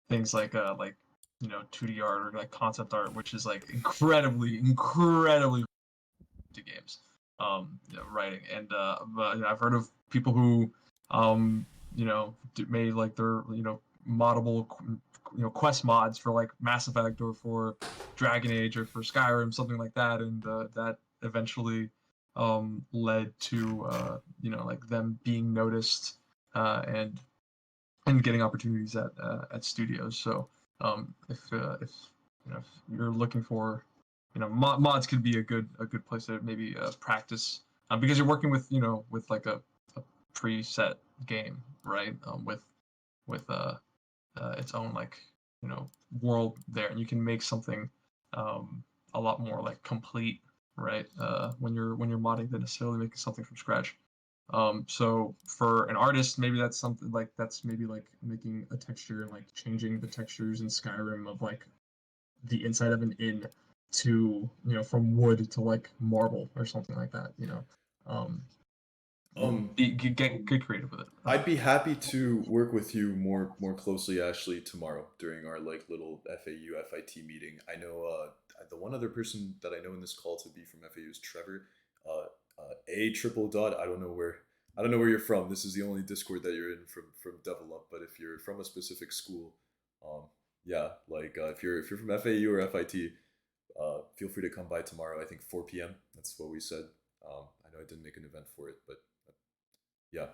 things like 2D art or like concept art, which is like incredibly to games. Writing, and but I've heard of people who made like their moddable quest mods for like Mass Effect or for Dragon Age or for Skyrim, something like that, and that eventually led to like them being noticed and getting opportunities at studios. So if you're looking for mods could be a good place to maybe practice, because you're working with with like a preset game, right? With its own like world there, and you can make something a lot more like complete, right? When you're modding than necessarily making something from scratch. So for an artist, maybe that's something like making a texture and like changing the textures in Skyrim of like the inside of an inn to from wood to like marble or something like that. Get creative with it. I'd be happy to work with you more closely, Ashley, tomorrow during our like little FAU FIT meeting. I know the one other person that I know in this call to be from FAU is Trevor. A triple dot. I don't know where you're from. This is the only Discord that you're in from Devel Up. But if you're from a specific school, yeah, like if you're from FAU or FIT, feel free to come by tomorrow. I think 4 p.m. That's what we said. I know I didn't make an event for it, but yeah,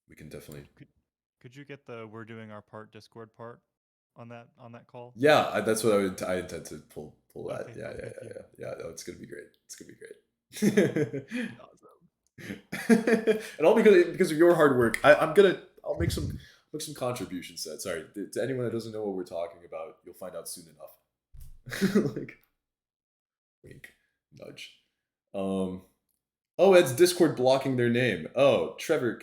we can definitely. Could you get the "We're doing our part" Discord part on that call? Yeah, that's what I intend to pull that. Okay, Yeah. No, it's gonna be great. It's gonna be great. And all because of your hard work. I'll make some contributions to that. Sorry, to anyone that doesn't know what we're talking about, you'll find out soon enough. Like, wink, nudge. Oh, it's Discord blocking their name. Oh, Trevor,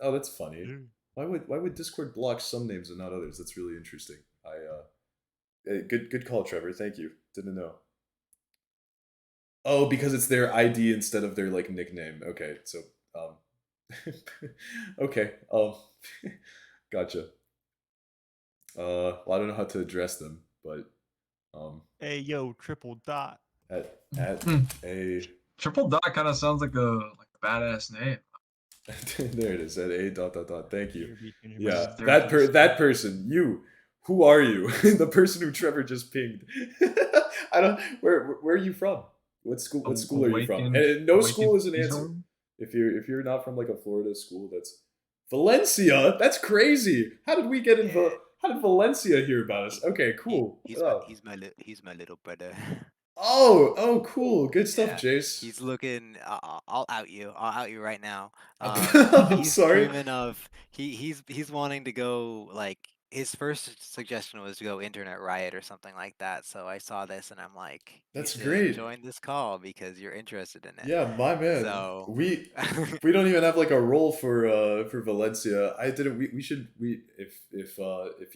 oh, that's funny. Why would Discord block some names and not others? That's really interesting. Good call, Trevor. Thank you. Didn't know. Oh, because it's their ID instead of their like nickname. Okay, so okay. Gotcha. Well, I don't know how to address them, but hey yo, triple dot. At a triple dot kind of sounds like a badass name. There it is. At a dot. Thank you. Yeah, that person. You. Who are you? The person who Trevor just pinged. I don't. Where are you from? What school? What school are you from? And no school is an answer. If you're not from like a Florida school, that's Valencia. That's crazy. How did we get in? How did Valencia hear about us? Okay, cool. He's my little brother. Oh, cool. Good stuff, Jace. He's looking. I'll out you. I'll out you right now. I'm sorry. Dreaming of he's wanting to go like. His first suggestion was to go Internet Riot or something like that. So I saw this and I'm like, "That's great. Join this call because you're interested in it." Yeah, my man. So we don't even have like a role for Valencia. If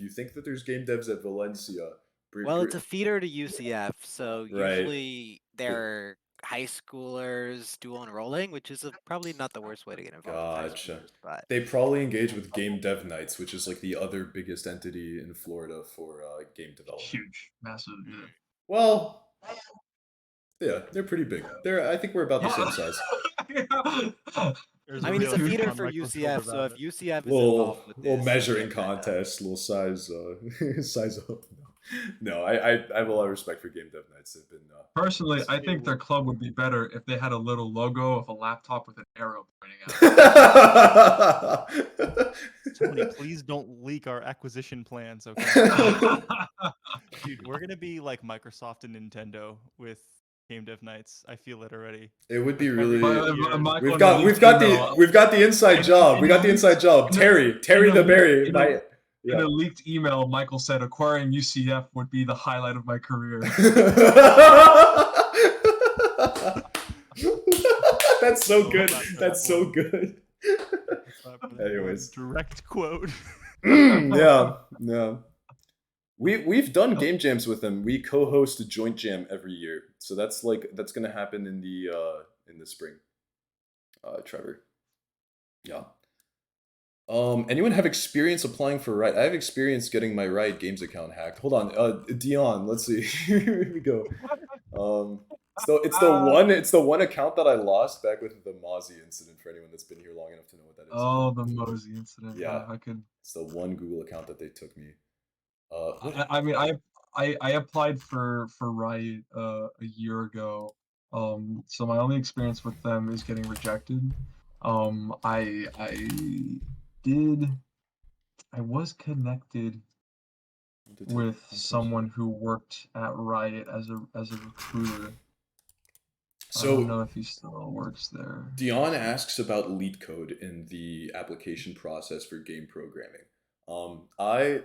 you think that there's game devs at Valencia. Well, it's a feeder to UCF, so usually they're high schoolers dual enrolling, which is probably not the worst way to get involved. Gotcha. But they probably engage with Game Dev Nights, which is like the other biggest entity in Florida for game development. Huge, massive. Well, yeah, they're pretty big. I think we're about the same size. I mean, it's a feeder for UCF, so if UCF is involved with this, little measuring contest, little size up. No, I have a lot of respect for Game Dev Nights. They've been personally, I think their club would be better if they had a little logo of a laptop with an arrow pointing out. Tony, please don't leak our acquisition plans, okay? Dude, we're gonna be like Microsoft and Nintendo with Game Dev Nights. I feel it already. It would be really. We've got the inside job. We got the inside job. Terry the Berry. In a leaked email, Michael said, "Acquiring UCF would be the highlight of my career." That's so good. That's so good. Anyways, direct quote. Yeah. We've done game jams with them. We co-host a joint jam every year, so that's gonna happen in the spring. Trevor. Yeah. Anyone have experience applying for Riot? I have experience getting my Riot Games account hacked. Hold on, Dion. Let's see. Here we go. So it's the one account that I lost back with the Mozzie incident. For anyone that's been here long enough to know what that is. Oh, the Mozzie incident. Yeah, I could. It's the one Google account that they took me. I mean, I applied for Riot a year ago. So my only experience with them is getting rejected. I was connected with someone who worked at Riot as a recruiter. So I don't know if he still works there. Dion asks about Leetcode in the application process for game programming. I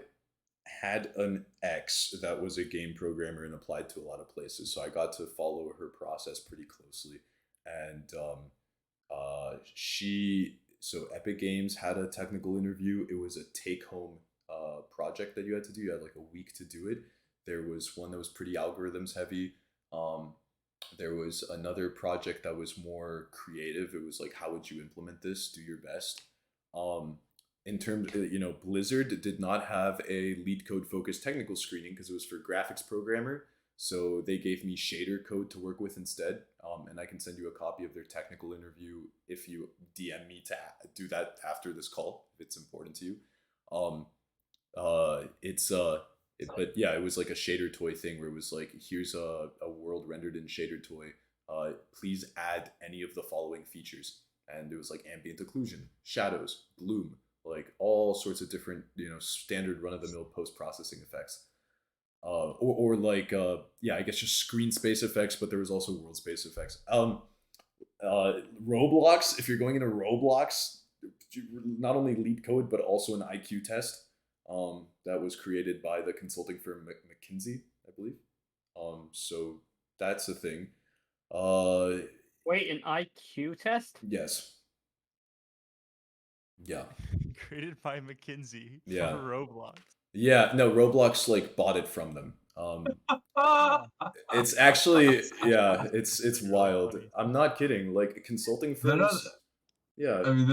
had an ex that was a game programmer and applied to a lot of places, so I got to follow her process pretty closely. And So Epic Games had a technical interview. It was a take-home project that you had to do. You had like a week to do it. There was one that was pretty algorithms heavy. There was another project that was more creative. It was like, how would you implement this? Do your best. In terms, Blizzard did not have a Leetcode focused technical screening because it was for graphics programmer. So they gave me shader code to work with instead. And I can send you a copy of their technical interview if you DM me to do that after this call, if it's important to you. But yeah, it was like a shader toy thing where it was like, here's a world rendered in shader toy. Please add any of the following features. And it was like ambient occlusion, shadows, bloom, like all sorts of different, standard run-of-the-mill post-processing effects. I guess just screen space effects, but there was also world space effects. Roblox, if you're going into Roblox, not only Leetcode, but also an IQ test that was created by the consulting firm McKinsey, I believe. So that's a thing. Wait, an IQ test? Yes. Yeah. Created by McKinsey Yeah. for Roblox. Yeah, no, Roblox like bought it from them. It's actually, yeah, it's wild. funny. I'm not kidding. Like consulting They're not- firms. Yeah. I mean,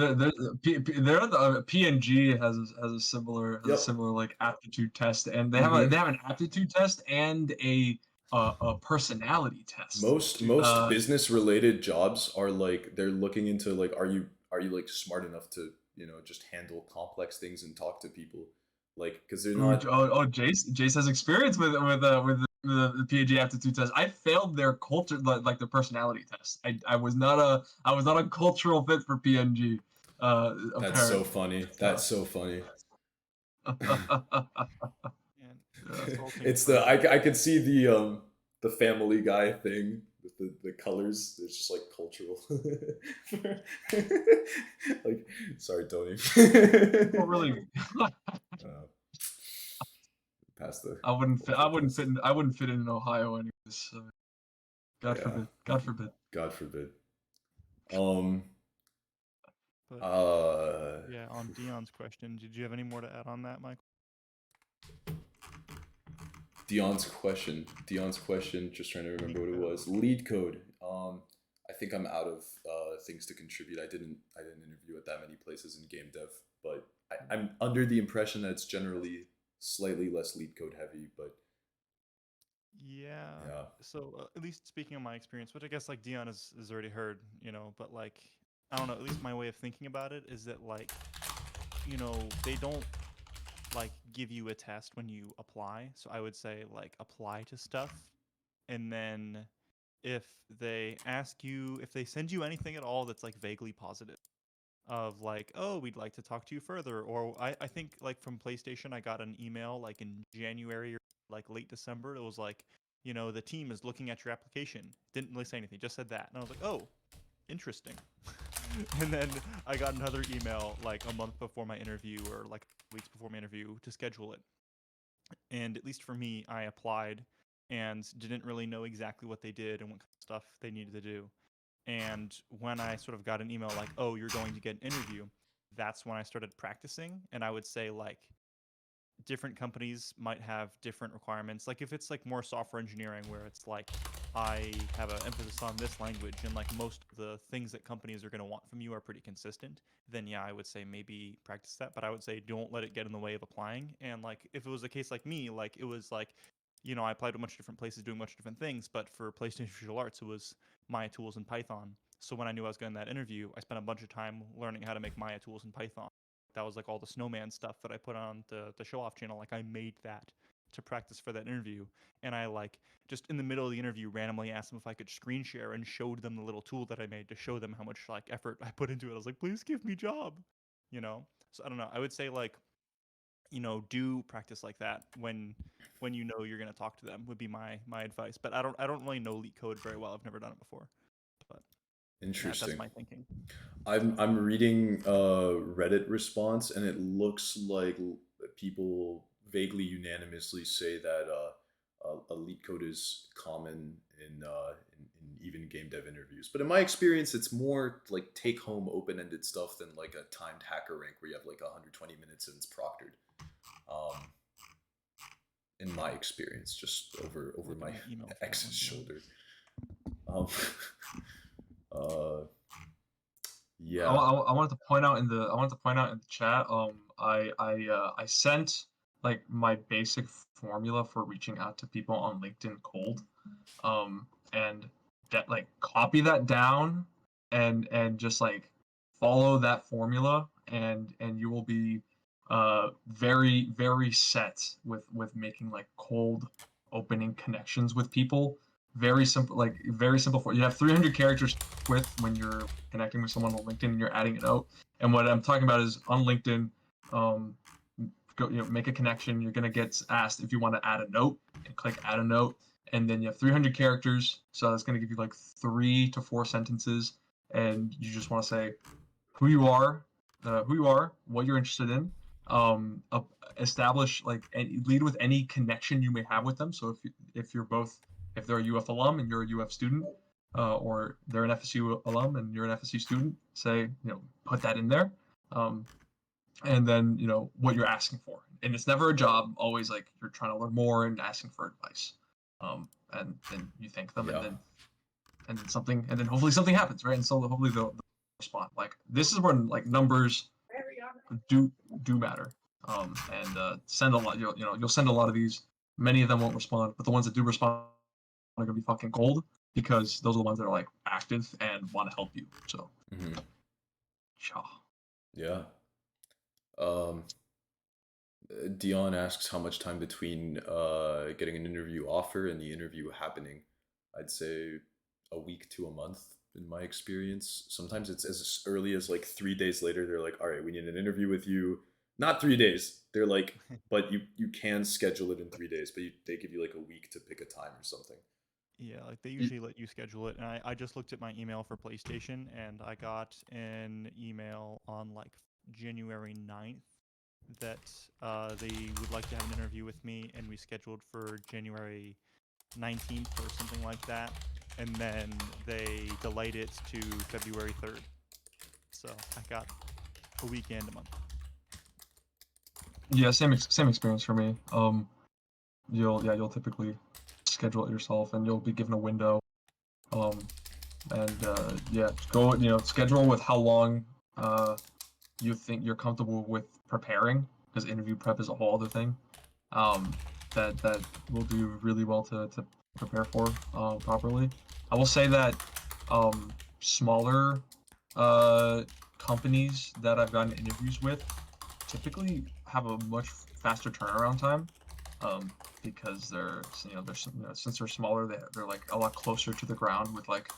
PNG has a similar Yep. like aptitude test, and they have they have an aptitude test and a personality test. Most business related jobs are like, they're looking into like, are you like smart enough to just handle complex things and talk to people, like, because they're not. Jace has experience with the PNG aptitude test. I failed their culture, like the personality test. I was not a cultural fit for PNG. That's so funny. That's so funny. It's I could see the Family Guy thing with the colors. It's just like cultural. Like, sorry, Tony. Oh, really? Past the. I wouldn't fit in Ohio anyways. So. God forbid. God forbid. But, yeah, on Dion's question, did you have any more to add on that, Michael? Dion's question. Just trying to remember what it was. Leetcode. I think I'm out of things to contribute. I didn't interview at that many places in game dev, but I'm under the impression that it's generally slightly less Leetcode heavy. But yeah. So at least speaking of my experience, which I guess like Dion has already heard, but like, I don't know, at least my way of thinking about it is that like, they don't like give you a test when you apply. So I would say like apply to stuff, and then if they send you anything at all that's like vaguely positive, of like, oh, we'd like to talk to you further, or I think like from PlayStation I got an email like in January or like late December. It was like, the team is looking at your application. Didn't really say anything, just said that, and I was like, oh, interesting. And then I got another email like a month before my interview, or like weeks before my interview, to schedule it. And at least for me, I applied and didn't really know exactly what they did and what kind of stuff they needed to do. And when I sort of got an email like, oh, you're going to get an interview, that's when I started practicing. And I would say like different companies might have different requirements. Like if it's like more software engineering, where it's like I have an emphasis on this language, and like most of the things that companies are going to want from you are pretty consistent, then yeah, I would say maybe practice that. But I would say don't let it get in the way of applying. And like if it was a case like me, like it was like, I applied to a bunch of different places doing much different things, but for PlayStation Visual Arts, it was Maya tools in Python. So when I knew I was getting that interview, I spent a bunch of time learning how to make Maya tools in Python. That was like all the snowman stuff that I put on the show off channel. Like I made that to practice for that interview. And I like just in the middle of the interview randomly asked them if I could screen share, and showed them the little tool that I made to show them how much like effort I put into it. I was like, please give me job, So I don't know. I would say like, do practice like that when you're gonna talk to them, would be my advice. But I don't really know Leetcode very well. I've never done it before. But interesting. That's my thinking. I'm reading Reddit response, and it looks like people vaguely unanimously say that a Leetcode is common in even game dev interviews. But in my experience, it's more like take home open ended stuff than like a timed hacker rank where you have like 120 minutes and it's proctored. In my experience, just over my ex's shoulder. Yeah. I wanted to point out in the chat. I sent like my basic formula for reaching out to people on LinkedIn cold. And that, like, copy that down and just like follow that formula, and you will be very, very set with making like cold opening connections with people. Very simple, like very simple. You have 300 characters with when you're connecting with someone on LinkedIn and you're adding a note. And what I'm talking about is on LinkedIn, go, make a connection. You're gonna get asked if you want to add a note, and click add a note, and then you have 300 characters. So that's gonna give you like 3 to 4 sentences, and you just want to say who you are, what you're interested in. Establish like and lead with any connection you may have with them. So if they're a UF alum and you're a UF student, or they're an FSU alum and you're an FSU student, say, put that in there. And then, what you're asking for. And it's never a job, always like you're trying to learn more and asking for advice. And then you thank them, and then hopefully something happens, right? And so hopefully they'll respond. Like, this is when like numbers do matter. And send a lot. You'll send a lot of these. Many of them won't respond, but the ones that do respond are gonna be fucking gold, because those are the ones that are like active and want to help you. So, yeah. Dion asks how much time between getting an interview offer and the interview happening. I'd say a week to a month in my experience. Sometimes it's as early as like 3 days later. They're like, all right, we need an interview with you. Not 3 days. They're like, but you can schedule it in 3 days, but they give you like a week to pick a time or something. Yeah, like they usually let you schedule it. And I just looked at my email for PlayStation, and I got an email on like January 9th that they would like to have an interview with me, and we scheduled for January 19th or something like that. And then they delayed it to February 3rd. So I got a weekend, a month. Yeah, same experience for me. You'll typically schedule it yourself, and you'll be given a window. Schedule with how long you think you're comfortable with preparing, because interview prep is a whole other thing. That will do really well to prepare for properly. I will say that smaller companies that I've gotten interviews with typically have a much faster turnaround time, because since they're smaller, they're like a lot closer to the ground with like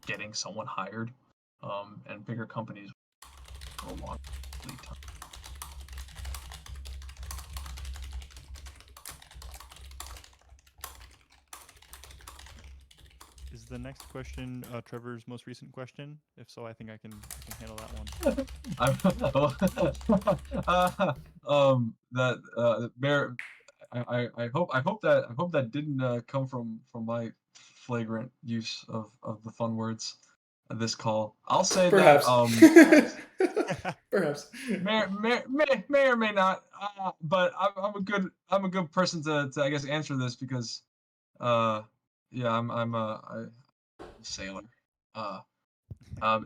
getting someone hired, and bigger companies go a long lead time. Is the next question Trevor's most recent question? If so, I think I can handle that one. I hope that didn't come from my flagrant use of the fun words of this call. I'll say Perhaps. that Perhaps may or may not. But I'm a good person to I guess answer this, because I'm a sailor.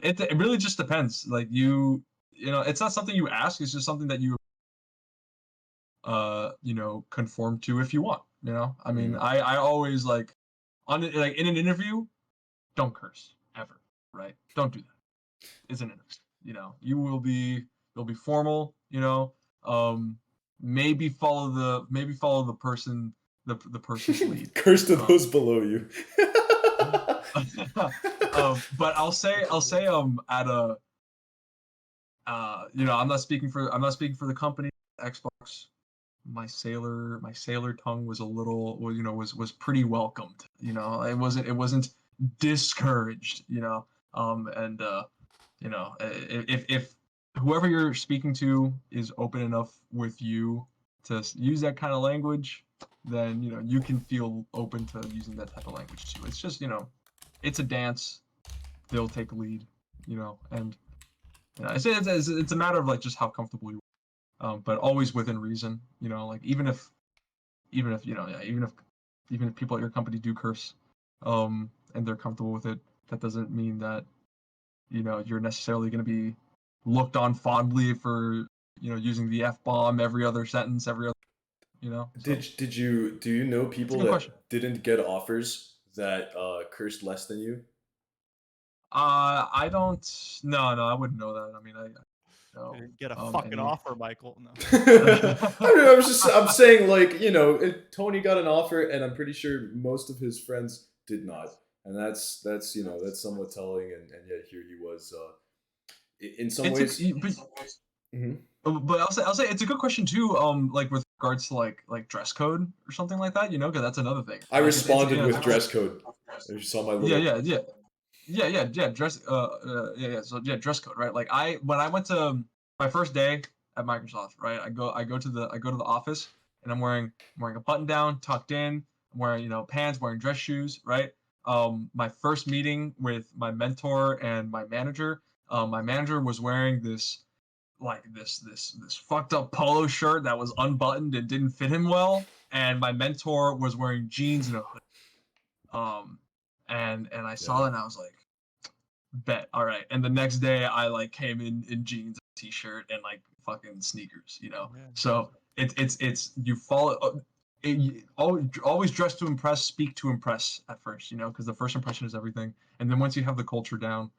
It really just depends. Like it's not something you ask. It's just something that you conform to if you want. I mean, I always like in an interview, don't curse ever. Right? Don't do that. It's an interview. You'll be formal. Maybe follow the person. The person's lead. Curse to those below you. But I'll say at a I'm not speaking for the company. Xbox, my sailor tongue was a little was pretty welcomed. It wasn't discouraged. If whoever you're speaking to is open enough with you to use that kind of language, then you can feel open to using that type of language too. It's just it's a dance. They'll take lead, and I say it's a matter of like just how comfortable you are, but always within reason. Like even if even if people at your company do curse, and they're comfortable with it, that doesn't mean that you're necessarily going to be looked on fondly for using the F-bomb every other sentence, every other, so Do you know it's a people good that question. didn't get offers that cursed less than you? I don't. No, I wouldn't know that. I mean, I know. Get a fucking Any. offer, Michael. No. I'm saying like Tony got an offer, and I'm pretty sure most of his friends did not, and that's that's somewhat telling, and yet here he was. In some ways. Mhm. But I'll say it's a good question too. Like with regards to like dress code or something like that, because that's another thing. I Like, responded with dress code. You saw my little. Yeah. Dress. Yeah. So yeah, dress code, right? Like when I went to my first day at Microsoft, right? I go to the office, and I'm wearing a button down, tucked in. I'm wearing pants, wearing dress shoes, right? My first meeting with my mentor and my manager. My manager was wearing this fucked up polo shirt that was unbuttoned and didn't fit him well, and my mentor was wearing jeans and a hood. And I saw that and I was like, bet, all right. And the next day I like came in jeans, t-shirt, and like fucking sneakers, Yeah. So it's you follow. Always dress to impress, speak to impress at first, because the first impression is everything. And then once you have the culture down,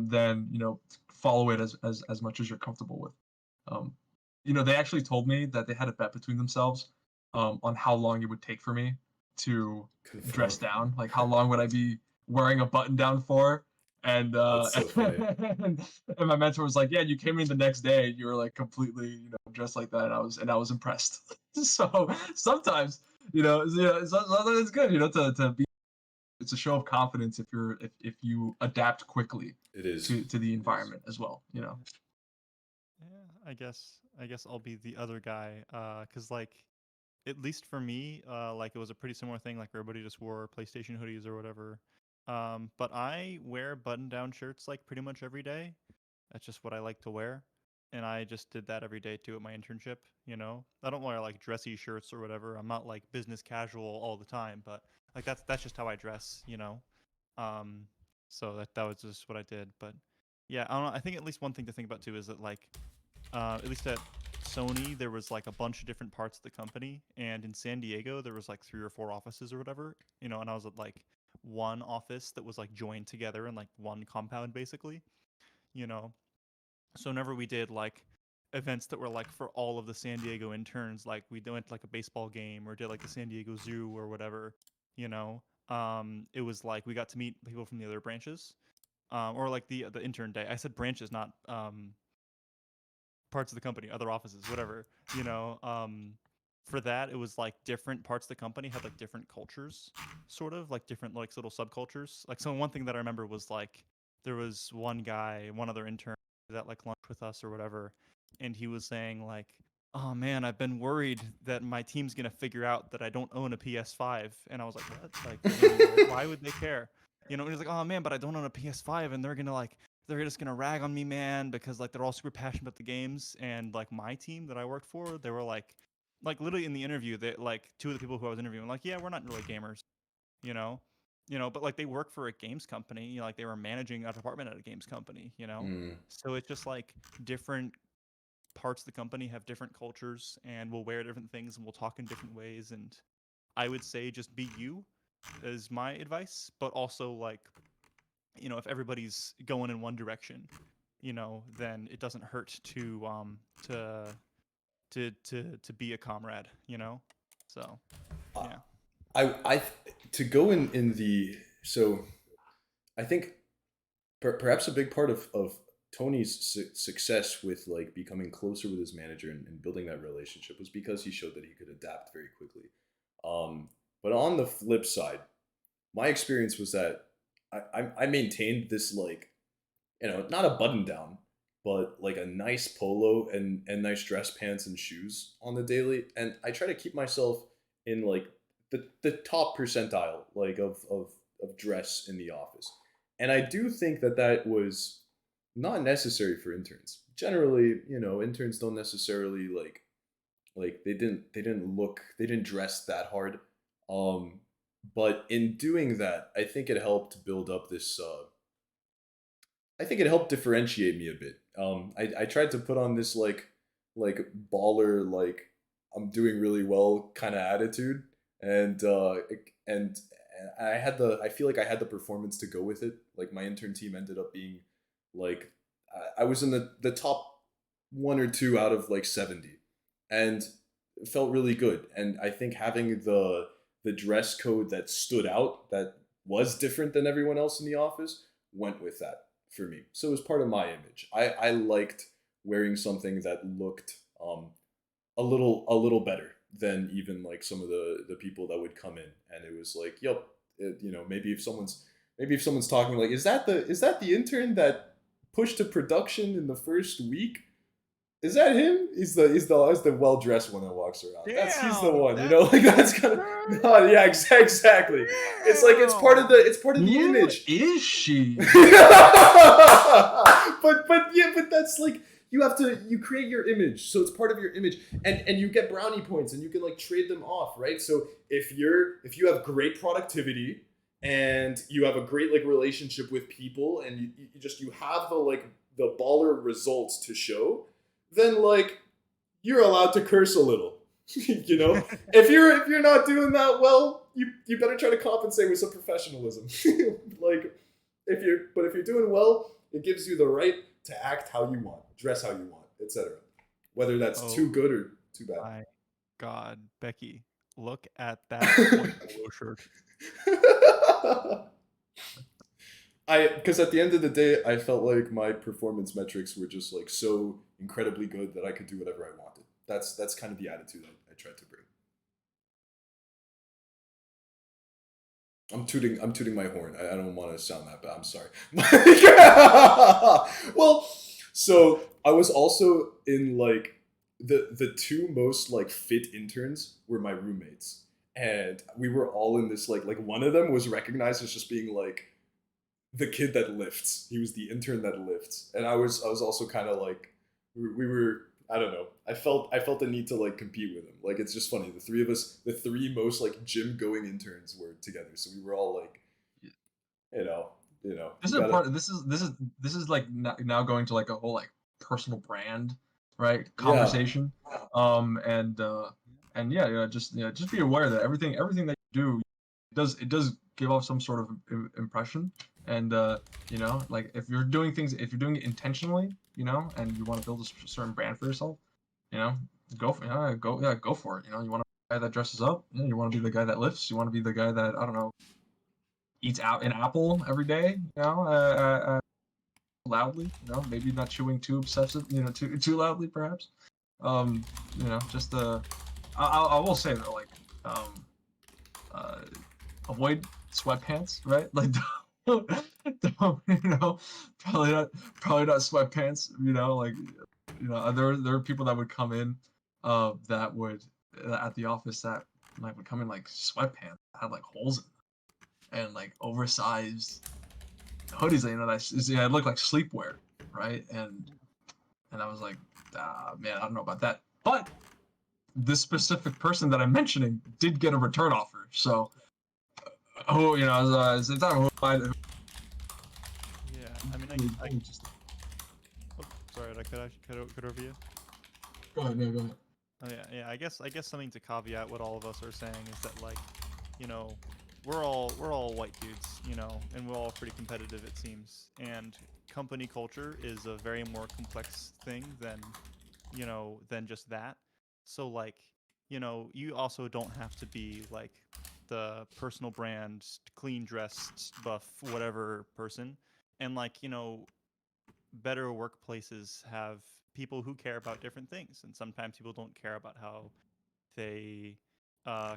then follow it as much as you're comfortable with. They actually told me that they had a bet between themselves, on how long it would take for me to dress down. Like how long would I be wearing a button down for? And That's so funny. and my mentor was like, "Yeah, you came in the next day. You were like completely, dressed like that." And I was impressed. So sometimes, sometimes it's good, to be. It's a show of confidence if you adapt quickly It is. to the environment as well. Yeah, I guess I'll be the other guy. Cause like, at least for me, like it was a pretty similar thing. Like everybody just wore PlayStation hoodies or whatever. But I wear button-down shirts like pretty much every day. That's just what I like to wear, and I just did that every day too at my internship. I don't wear like dressy shirts or whatever. I'm not like business casual all the time, but like that's just how I dress. Um, so that was just what I did. But yeah, I don't know. I think at least one thing to think about too is that like at least at Sony, there was like a bunch of different parts of the company, and in San Diego, there was like 3 or 4 offices or whatever, and I was at like one office that was like joined together in like one compound, basically, you know. So whenever we did like events that were like for all of the San Diego interns, like we went to like a baseball game or did like the San Diego Zoo or whatever, it was like we got to meet people from the other branches, or like the intern day. I said branches, not parts of the company, other offices, whatever. You know, for that, it was like different parts of the company had like different cultures, sort of like different like little subcultures. Like, so one thing that I remember was like there was one guy, one other intern that like lunch with us or whatever, and he was saying like, "Oh man, I've been worried that my team's gonna figure out that I don't own a PS5," and I was like, "What? Like, why would they care?" And he's like, "Oh man, but I don't own a PS5, and they're just gonna rag on me, man, because like they're all super passionate about the games." And like my team that I worked for, they were like literally in the interview, that like 2 of the people who I was interviewing, like, yeah, we're not really gamers, you know, but like they work for a games company, like they were managing a department at a games company, Mm. so it's just like different parts of the company have different cultures and will wear different things and will talk in different ways. And I would say just be you is my advice, but also like, if everybody's going in one direction, then it doesn't hurt to be a comrade, So, yeah. I to go in the so I think perhaps a big part of Tony's success with like becoming closer with his manager and building that relationship was because he showed that he could adapt very quickly. But on the flip side, my experience was that I maintained this like not a button down, but like a nice polo and nice dress pants and shoes on the daily, and I try to keep myself in like the top percentile like of dress in the office. And I do think that that was not necessary for interns. Generally, interns don't necessarily like they didn't dress that hard. But in doing that, I think it helped build up this I think it helped differentiate me a bit. I tried to put on this like baller, like I'm doing really well kind of attitude, and and I feel like I had the performance to go with it. Like my intern team ended up being like I was in the top 1 or 2 out of like 70, and it felt really good. And I think having the dress code that stood out, that was different than everyone else in the office, went with that for me. So it was part of my image. I liked wearing something that looked a little better than even like some of the people that would come in, and it was like, yep, maybe if someone's talking like, is that the intern that pushed to production in the first week? Is that him? He's the well dressed one that walks around. He's the one. Like that's kind of yeah, exactly. It's like it's part of the image. Is she? but that's like you create your image, so it's part of your image, and you get brownie points, and you can like trade them off, right? So if you have great productivity and you have a great like relationship with people, and you have the baller results to show, then like you're allowed to curse a little. If you're not doing that well, you better try to compensate with some professionalism. Like if you're doing well, it gives you the right to act how you want, dress how you want, etc. Whether that's too good or too bad. My God, Becky, look at that polo shirt. Because at the end of the day, I felt like my performance metrics were just like so incredibly good that I could do whatever I wanted. That's kind of the attitude I tried to bring. I'm tooting my horn. I don't want to sound that bad. I'm sorry. Well, so I was also in like the 2 most like fit interns were my roommates, and we were all in this like one of them was recognized as just being like the kid that lifts. He was the intern that lifts, and I was also kind of like we were. I don't know. I felt the need to like compete with him. Like it's just funny. The 3 of us, the 3 most like gym going interns, were together. So we were all like, This is part. This is like now going to like a whole like personal brand, right? Conversation. Yeah. And yeah, just be aware that everything that you do it does give off some sort of impression. And like if you're doing it intentionally, and you want to build a certain brand for yourself, go for it. You want to be the guy that dresses up. You want to be the guy that lifts. You want to be the guy that, I don't know, eats out an apple every day. Loudly. Maybe not chewing too obsessive. Too loudly perhaps. Just I will say that like avoid sweatpants, right? Like don't, probably not sweatpants. There are people that would come in that would at the office that like would come in like sweatpants that had like holes in them and like oversized hoodies that it looked like sleepwear, right? And I was like, man, I don't know about that. But this specific person that I'm mentioning did get a return offer, so it's not Yeah, I mean, I just oh, sorry, did I cut over you? go ahead. No, go ahead. Oh yeah. I guess something to caveat what all of us are saying is that like, we're all white dudes, and we're all pretty competitive it seems. And company culture is a very more complex thing than just that. So like, you also don't have to be like the personal brand, clean dressed, buff, whatever person. And like, better workplaces have people who care about different things, and sometimes people don't care about how they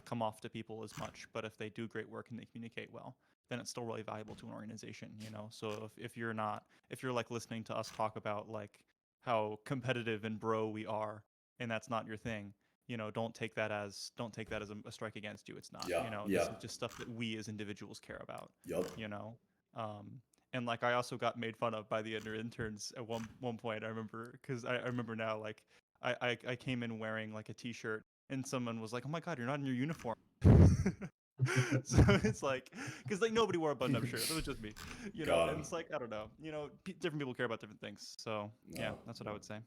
come off to people as much. But if they do great work and they communicate well, then it's still really valuable to an organization. So if you're like listening to us talk about like how competitive and bro we are, and that's not your thing, don't take that as a strike against you. It's not. Yeah, This yeah. is just stuff that we as individuals care about. Yup. And like I also got made fun of by the other interns at one point. I remember because I remember now, like I came in wearing like a t-shirt, and someone was like, "Oh my god, you're not in your uniform." So it's like, because like nobody wore a button-up shirt. It was just me, Got and him. it's like, I don't know, different people care about different things. So yeah, No, that's what no. I would say.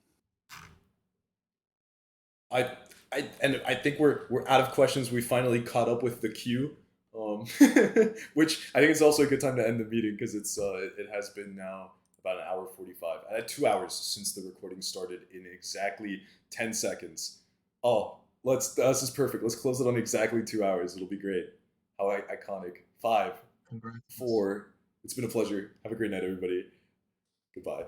I think we're out of questions. We finally caught up with the queue, which I think is also a good time to end the meeting because it has been now about an hour 45. I had 2 hours since the recording started in exactly 10 seconds. Oh, this is perfect. Let's close it on exactly 2 hours. It'll be great. How iconic. 5, Congrats. 4. It's been a pleasure. Have a great night, everybody. Goodbye.